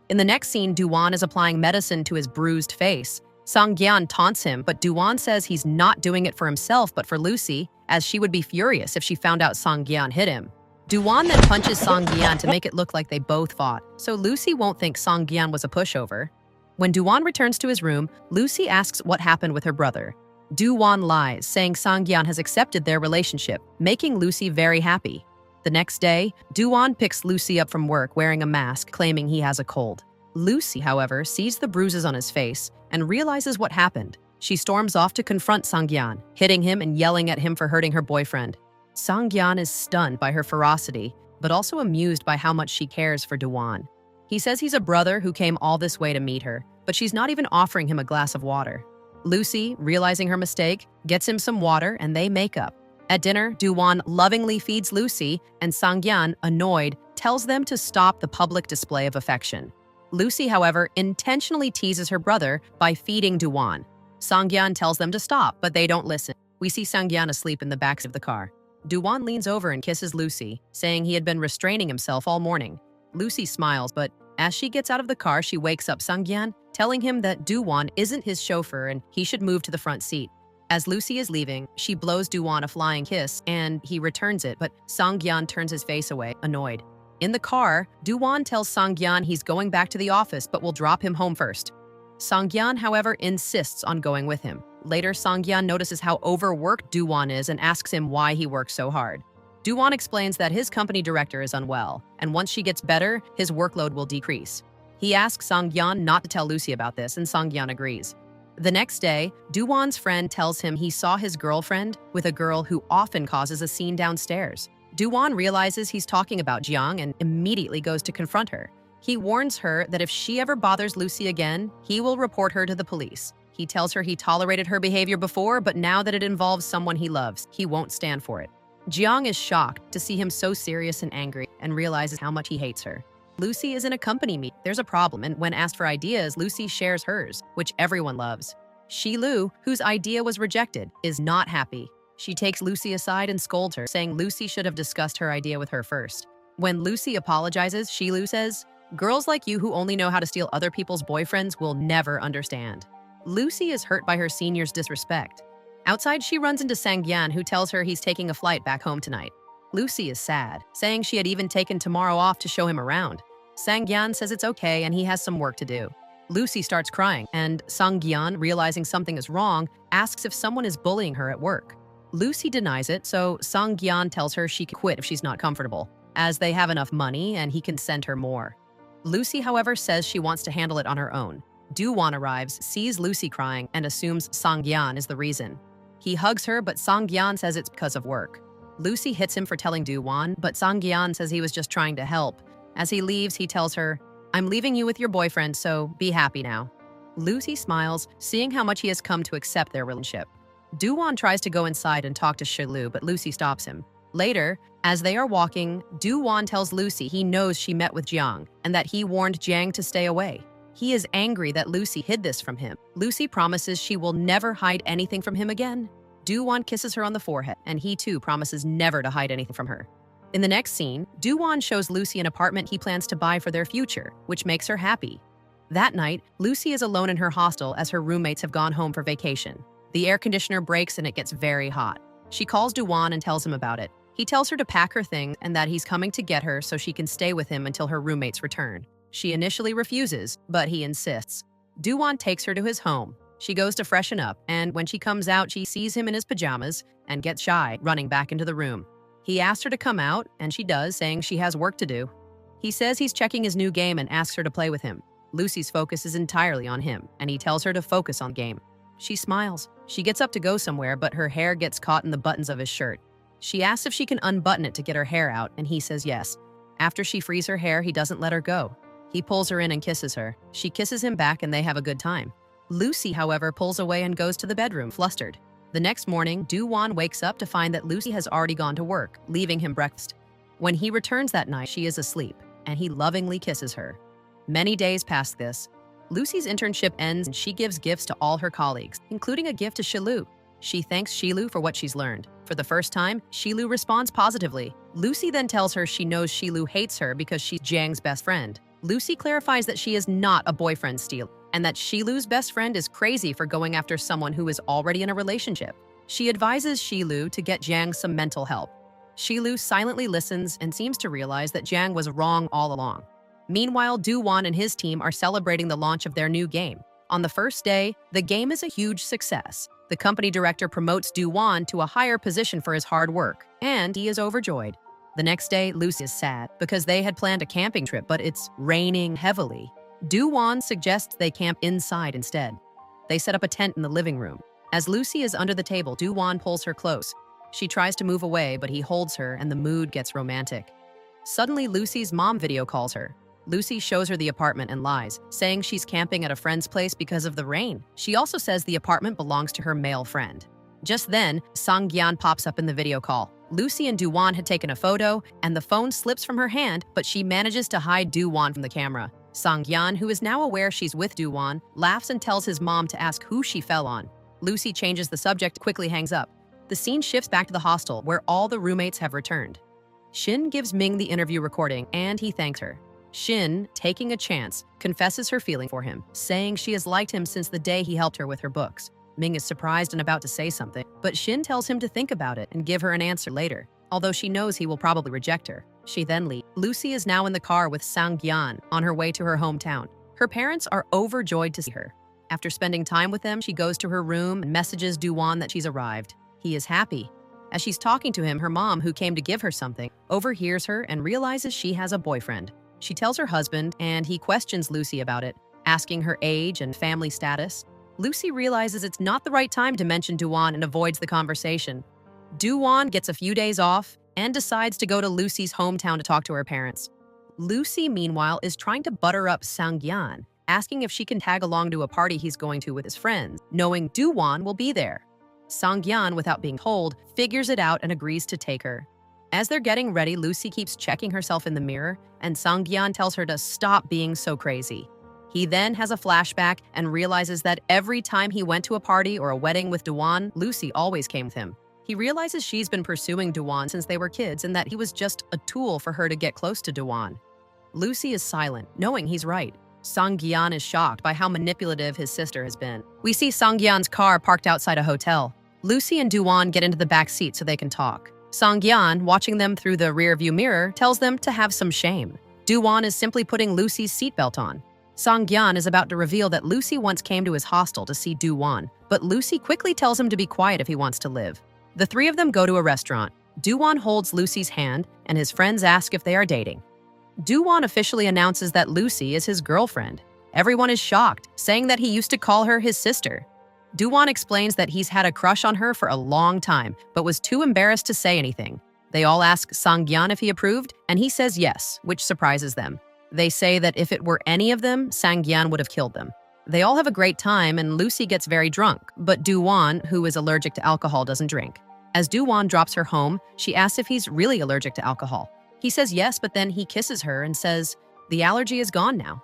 In the next scene, Duan is applying medicine to his bruised face. Sang-gyan taunts him, but Duan says he's not doing it for himself but for Lucy, as she would be furious if she found out Sang-gyan hit him. Duan then punches Sang-gyan to make it look like they both fought, so Lucy won't think Sang-gyan was a pushover. When Duan returns to his room, Lucy asks what happened with her brother. Duan lies, saying Sang-gyan has accepted their relationship, making Lucy very happy. The next day, Duan picks Lucy up from work wearing a mask, claiming he has a cold. Lucy, however, sees the bruises on his face and realizes what happened. She storms off to confront Sang-gyan, hitting him and yelling at him for hurting her boyfriend. Sang-gyan is stunned by her ferocity, but also amused by how much she cares for Duan. He says he's a brother who came all this way to meet her, but she's not even offering him a glass of water. Lucy, realizing her mistake, gets him some water and they make up. At dinner, Duan lovingly feeds Lucy, and Sang-gyan, annoyed, tells them to stop the public display of affection. Lucy, however, intentionally teases her brother by feeding Duan. Sang-gyan tells them to stop, but they don't listen. We see Sang-gyan asleep in the back of the car. Duan leans over and kisses Lucy, saying he had been restraining himself all morning. Lucy smiles, but as she gets out of the car, she wakes up Sang-gyan, telling him that Duan isn't his chauffeur and he should move to the front seat. As Lucy is leaving, she blows Duan a flying kiss and he returns it, but Sang-gyan turns his face away, annoyed. In the car, Duan tells Sang-gyan he's going back to the office but will drop him home first. Sang-gyan, however, insists on going with him. Later, Sang-gyan notices how overworked Duan is and asks him why he works so hard. Duan explains that his company director is unwell, and once she gets better, his workload will decrease. He asks Sang-gyan not to tell Lucy about this, and Sang-gyan agrees. The next day, Duan's friend tells him he saw his girlfriend with a girl who often causes a scene downstairs. Duan realizes he's talking about Jang and immediately goes to confront her. He warns her that if she ever bothers Lucy again, he will report her to the police. He tells her he tolerated her behavior before, but now that it involves someone he loves, he won't stand for it. Jang is shocked to see him so serious and angry and realizes how much he hates her. Lucy is in a company meet. There's a problem, and when asked for ideas, Lucy shares hers, which everyone loves. Shilu, whose idea was rejected, is not happy. She takes Lucy aside and scolds her, saying Lucy should have discussed her idea with her first. When Lucy apologizes, Shilu says, "Girls like you who only know how to steal other people's boyfriends will never understand." Lucy is hurt by her senior's disrespect. Outside, she runs into Sang-gyan, who tells her he's taking a flight back home tonight. Lucy is sad, saying she had even taken tomorrow off to show him around. Sang-gyan says it's okay and he has some work to do. Lucy starts crying, and Sang-gyan, realizing something is wrong, asks if someone is bullying her at work. Lucy denies it, so Song-gyan tells her she can quit if she's not comfortable, as they have enough money and he can send her more. Lucy, however, says she wants to handle it on her own. Duan arrives, sees Lucy crying, and assumes Song-gyan is the reason. He hugs her, but Song-gyan says it's because of work. Lucy hits him for telling Duan, but Song-gyan says he was just trying to help. As he leaves, he tells her, "I'm leaving you with your boyfriend, so be happy now." Lucy smiles, seeing how much he has come to accept their relationship. Duan tries to go inside and talk to Shilu, but Lucy stops him. Later, as they are walking, Duan tells Lucy he knows she met with Jang and that he warned Jang to stay away. He is angry that Lucy hid this from him. Lucy promises she will never hide anything from him again. Duan kisses her on the forehead, and he too promises never to hide anything from her. In the next scene, Duan shows Lucy an apartment he plans to buy for their future, which makes her happy. That night, Lucy is alone in her hostel as her roommates have gone home for vacation. The air conditioner breaks and it gets very hot. She calls Duan and tells him about it. He tells her to pack her things and that he's coming to get her so she can stay with him until her roommates return. She initially refuses, but he insists. Duan takes her to his home. She goes to freshen up, and when she comes out, she sees him in his pajamas and gets shy, running back into the room. He asks her to come out, and she does, saying she has work to do. He says he's checking his new game and asks her to play with him. Lucy's focus is entirely on him, and he tells her to focus on the game. She smiles. She gets up to go somewhere, but her hair gets caught in the buttons of his shirt. She asks if she can unbutton it to get her hair out, and he says yes. After she frees her hair, he doesn't let her go. He pulls her in and kisses her. She kisses him back, and they have a good time. Lucy, however, pulls away and goes to the bedroom, flustered. The next morning, Duan wakes up to find that Lucy has already gone to work, leaving him breakfast. When he returns that night, she is asleep, and he lovingly kisses her. Many days past this, Lucy's internship ends and she gives gifts to all her colleagues, including a gift to Shilu. She thanks Shilu for what she's learned. For the first time, Shilu responds positively. Lucy then tells her she knows Shilu hates her because she's Jang's best friend. Lucy clarifies that she is not a boyfriend stealer, and that Shilu's best friend is crazy for going after someone who is already in a relationship. She advises Shilu to get Jang some mental help. Shilu silently listens and seems to realize that Jang was wrong all along. Meanwhile, Duan and his team are celebrating the launch of their new game. On the first day, the game is a huge success. The company director promotes Duan to a higher position for his hard work, and he is overjoyed. The next day, Lucy is sad because they had planned a camping trip, but it's raining heavily. Duan suggests they camp inside instead. They set up a tent in the living room. As Lucy is under the table, Duan pulls her close. She tries to move away, but he holds her and the mood gets romantic. Suddenly, Lucy's mom video calls her. Lucy shows her the apartment and lies, saying she's camping at a friend's place because of the rain. She also says the apartment belongs to her male friend. Just then, Song-gyan pops up in the video call. Lucy and Duan had taken a photo, and the phone slips from her hand, but she manages to hide Duan from the camera. Song-gyan, who is now aware she's with Duan, laughs and tells his mom to ask who she fell on. Lucy changes the subject, quickly hangs up. The scene shifts back to the hostel, where all the roommates have returned. Shin gives Ming the interview recording, and he thanks her. Shin, taking a chance, confesses her feeling for him, saying she has liked him since the day he helped her with her books. Ming is surprised and about to say something, but Shin tells him to think about it and give her an answer later, although she knows he will probably reject her. She then leaves. Lucy is now in the car with Sang-gyan on her way to her hometown. Her parents are overjoyed to see her. After spending time with them, she goes to her room and messages Duan that she's arrived. He is happy. As she's talking to him, her mom, who came to give her something, overhears her and realizes she has a boyfriend. She tells her husband, and he questions Lucy about it, asking her age and family status. Lucy realizes it's not the right time to mention Duan and avoids the conversation. Duan gets a few days off and decides to go to Lucy's hometown to talk to her parents. Lucy, meanwhile, is trying to butter up Sang-gyan, asking if she can tag along to a party he's going to with his friends, knowing Duan will be there. Sang-gyan, without being told, figures it out and agrees to take her. As they're getting ready, Lucy keeps checking herself in the mirror, and Sang-gyan tells her to stop being so crazy. He then has a flashback and realizes that every time he went to a party or a wedding with Duan, Lucy always came with him. He realizes she's been pursuing Duan since they were kids and that he was just a tool for her to get close to Duan. Lucy is silent, knowing he's right. Sang-gyan is shocked by how manipulative his sister has been. We see Sang-gyan's car parked outside a hotel. Lucy and Duan get into the back seat so they can talk. Sang-gyan, watching them through the rearview mirror, tells them to have some shame. Duan is simply putting Lucy's seatbelt on. Sang-gyan is about to reveal that Lucy once came to his hostel to see Duan, but Lucy quickly tells him to be quiet if he wants to live. The three of them go to a restaurant. Duan holds Lucy's hand, and his friends ask if they are dating. Duan officially announces that Lucy is his girlfriend. Everyone is shocked, saying that he used to call her his sister. Duan explains that he's had a crush on her for a long time, but was too embarrassed to say anything. They all ask Sanggyeon if he approved, and he says yes, which surprises them. They say that if it were any of them, Sanggyeon would have killed them. They all have a great time, and Lucy gets very drunk, but Duan, who is allergic to alcohol, doesn't drink. As Duan drops her home, she asks if he's really allergic to alcohol. He says yes, but then he kisses her and says, "The allergy is gone now."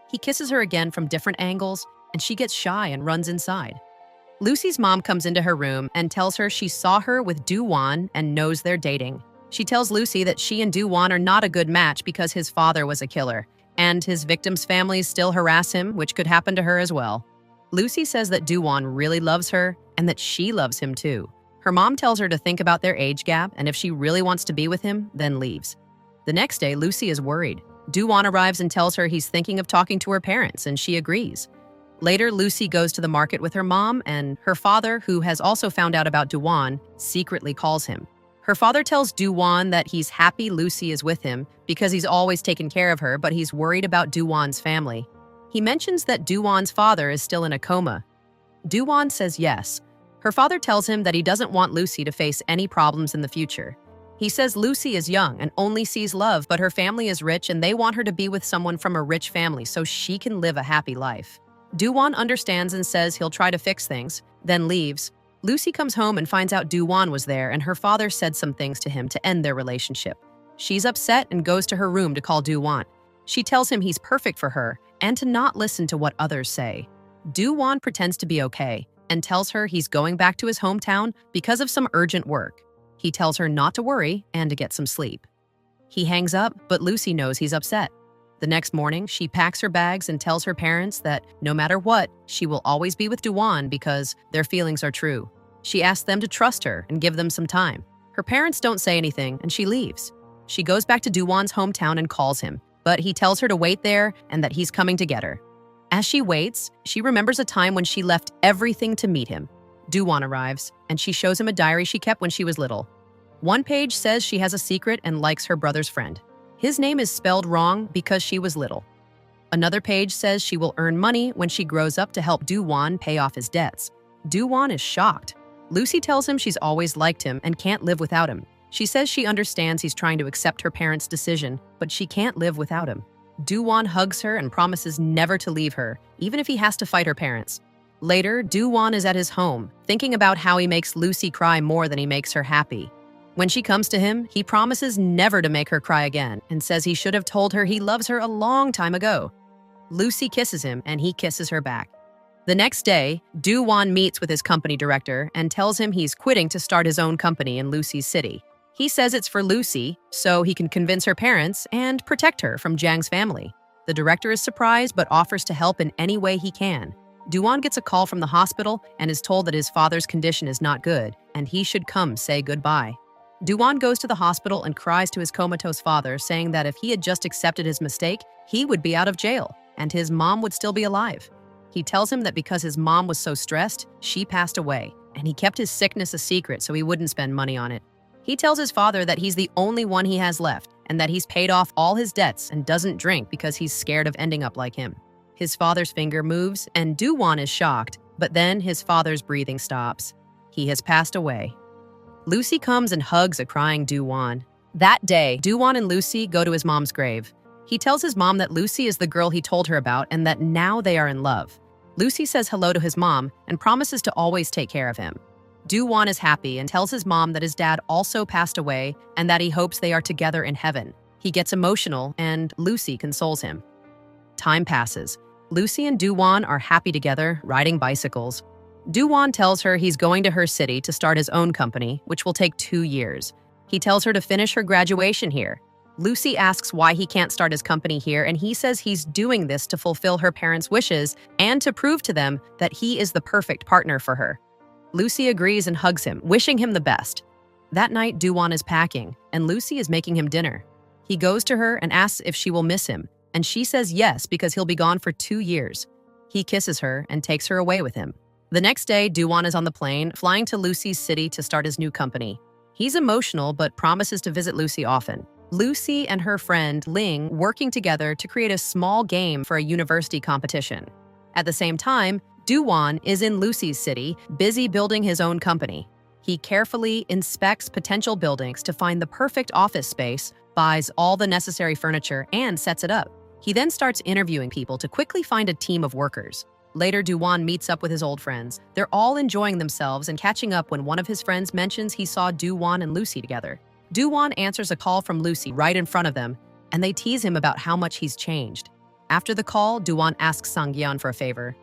He kisses her again from different angles, and she gets shy and runs inside. Lucy's mom comes into her room and tells her she saw her with Duan and knows they're dating. She tells Lucy that she and Duan are not a good match because his father was a killer, and his victims' families still harass him, which could happen to her as well. Lucy says that Duan really loves her and that she loves him too. Her mom tells her to think about their age gap, and if she really wants to be with him, then leaves. The next day, Lucy is worried. Duan arrives and tells her he's thinking of talking to her parents, and she agrees. Later, Lucy goes to the market with her mom, and her father, who has also found out about Duan, secretly calls him. Her father tells Duan that he's happy Lucy is with him because he's always taken care of her, but he's worried about Duan's family. He mentions that Duan's father is still in a coma. Duan says yes. Her father tells him that he doesn't want Lucy to face any problems in the future. He says Lucy is young and only sees love, but her family is rich and they want her to be with someone from a rich family so she can live a happy life. Duan understands and says he'll try to fix things, then leaves. Lucy comes home and finds out Duan was there, and her father said some things to him to end their relationship. She's upset and goes to her room to call Duan. She tells him he's perfect for her and to not listen to what others say. Duan pretends to be okay and tells her he's going back to his hometown because of some urgent work. He tells her not to worry and to get some sleep. He hangs up, but Lucy knows he's upset. The next morning, she packs her bags and tells her parents that no matter what, she will always be with Duan because their feelings are true. She asks them to trust her and give them some time. Her parents don't say anything, and she leaves. She goes back to Duan's hometown and calls him, but he tells her to wait there and that he's coming to get her. As she waits, she remembers a time when she left everything to meet him. Duan arrives, and she shows him a diary she kept when she was little. One page says she has a secret and likes her brother's friend. His name is spelled wrong because she was little. Another page says she will earn money when she grows up to help Duan pay off his debts. Duan is shocked. Lucy tells him she's always liked him and can't live without him. She says she understands he's trying to accept her parents' decision, but she can't live without him. Duan hugs her and promises never to leave her, even if he has to fight her parents. Later, Duan is at his home, thinking about how he makes Lucy cry more than he makes her happy. When she comes to him, he promises never to make her cry again and says he should have told her he loves her a long time ago. Lucy kisses him and he kisses her back. The next day, Duan meets with his company director and tells him he's quitting to start his own company in Lucy's city. He says it's for Lucy, so he can convince her parents and protect her from Jang's family. The director is surprised but offers to help in any way he can. Duan gets a call from the hospital and is told that his father's condition is not good and he should come say goodbye. Duan goes to the hospital and cries to his comatose father, saying that if he had just accepted his mistake, he would be out of jail and his mom would still be alive. He tells him that because his mom was so stressed, she passed away, and he kept his sickness a secret so he wouldn't spend money on it. He tells his father that he's the only one he has left and that he's paid off all his debts and doesn't drink because he's scared of ending up like him. His father's finger moves and Duan is shocked, but then his father's breathing stops. He has passed away. Lucy comes and hugs a crying Duan. That day, Duan and Lucy go to his mom's grave. He tells his mom that Lucy is the girl he told her about and that now they are in love. Lucy says hello to his mom and promises to always take care of him. Duan is happy and tells his mom that his dad also passed away and that he hopes they are together in heaven. He gets emotional and Lucy consoles him. Time passes. Lucy and Duan are happy together, riding bicycles. Duan tells her he's going to her city to start his own company, which will take 2 years. He tells her to finish her graduation here. Lucy asks why he can't start his company here, and he says he's doing this to fulfill her parents' wishes and to prove to them that he is the perfect partner for her. Lucy agrees and hugs him, wishing him the best. That night, Duan is packing, and Lucy is making him dinner. He goes to her and asks if she will miss him, and she says yes because he'll be gone for 2 years. He kisses her and takes her away with him. The next day, Duan is on the plane, flying to Lucy's city to start his new company. He's emotional, but promises to visit Lucy often. Lucy and her friend Ling working together to create a small game for a university competition. At the same time, Duan is in Lucy's city, busy building his own company. He carefully inspects potential buildings to find the perfect office space, buys all the necessary furniture, and sets it up. He then starts interviewing people to quickly find a team of workers. Later, Duan meets up with his old friends. They're all enjoying themselves and catching up when one of his friends mentions he saw Duan and Lucy together. Duan answers a call from Lucy right in front of them, and they tease him about how much he's changed. After the call, Duan asks Sang-gyeon for a favor,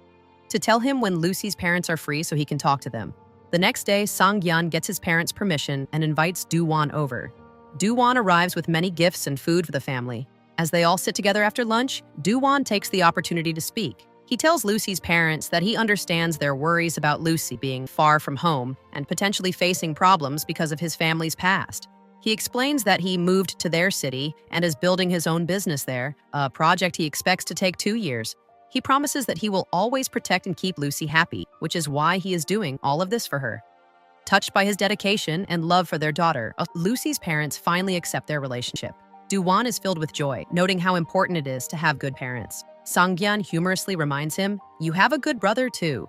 to tell him when Lucy's parents are free so he can talk to them. The next day, Sang-gyeon gets his parents' permission and invites Duan over. Duan arrives with many gifts and food for the family. As they all sit together after lunch, Duan takes the opportunity to speak. He tells Lucy's parents that he understands their worries about Lucy being far from home and potentially facing problems because of his family's past. He explains that he moved to their city and is building his own business there, a project he expects to take 2 years. He promises that he will always protect and keep Lucy happy, which is why he is doing all of this for her. Touched by his dedication and love for their daughter, Lucy's parents finally accept their relationship. Duan is filled with joy, noting how important it is to have good parents. Sang-gyeon humorously reminds him, "You have a good brother too."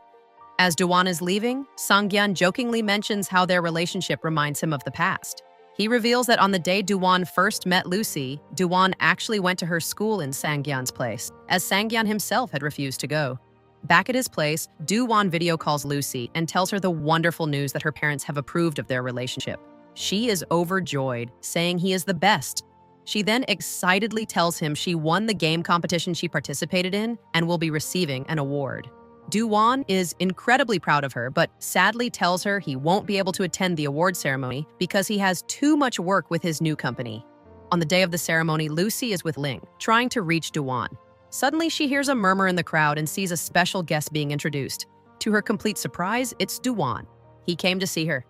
As Duan is leaving, Sang-gyeon jokingly mentions how their relationship reminds him of the past. He reveals that on the day Duan first met Lucy, Duan actually went to her school in Sang-gyeon's place, as Sang-gyeon himself had refused to go. Back at his place, Duan video calls Lucy and tells her the wonderful news that her parents have approved of their relationship. She is overjoyed, saying he is the best. She then excitedly tells him she won the game competition she participated in and will be receiving an award. Duan is incredibly proud of her, but sadly tells her he won't be able to attend the award ceremony because he has too much work with his new company. On the day of the ceremony, Lucy is with Ling, trying to reach Duan. Suddenly, she hears a murmur in the crowd and sees a special guest being introduced. To her complete surprise, it's Duan. He came to see her.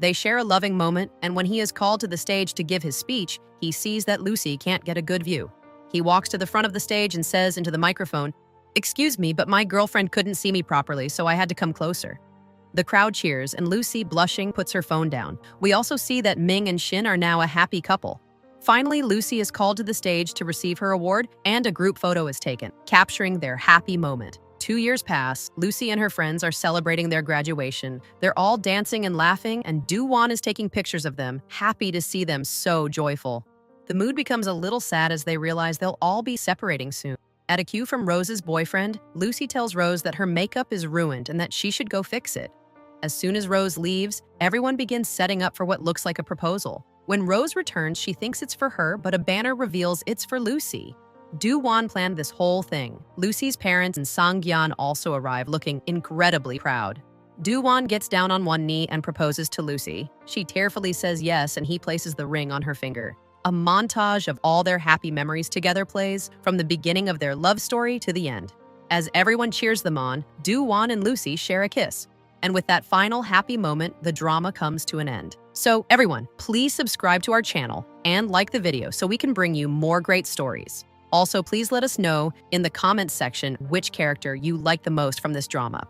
They share a loving moment, and when he is called to the stage to give his speech, he sees that Lucy can't get a good view. He walks to the front of the stage and says into the microphone, "Excuse me, but my girlfriend couldn't see me properly, so I had to come closer." The crowd cheers, and Lucy, blushing, puts her phone down. We also see that Ming and Shin are now a happy couple. Finally, Lucy is called to the stage to receive her award, and a group photo is taken, capturing their happy moment. 2 years pass, Lucy and her friends are celebrating their graduation. They're all dancing and laughing, and Duan is taking pictures of them, happy to see them so joyful. The mood becomes a little sad as they realize they'll all be separating soon. At a cue from Rose's boyfriend, Lucy tells Rose that her makeup is ruined and that she should go fix it. As soon as Rose leaves, everyone begins setting up for what looks like a proposal. When Rose returns, she thinks it's for her, but a banner reveals it's for Lucy. Duan planned this whole thing. Lucy's parents and Sang-gyeon also arrive, looking incredibly proud. Duan gets down on one knee and proposes to Lucy. She tearfully says yes, and he places the ring on her finger. A montage of all their happy memories together plays, from the beginning of their love story to the end. As everyone cheers them on, Duan and Lucy share a kiss. And with that final happy moment, the drama comes to an end. So everyone, please subscribe to our channel and like the video so we can bring you more great stories. Also, please let us know in the comments section which character you like the most from this drama.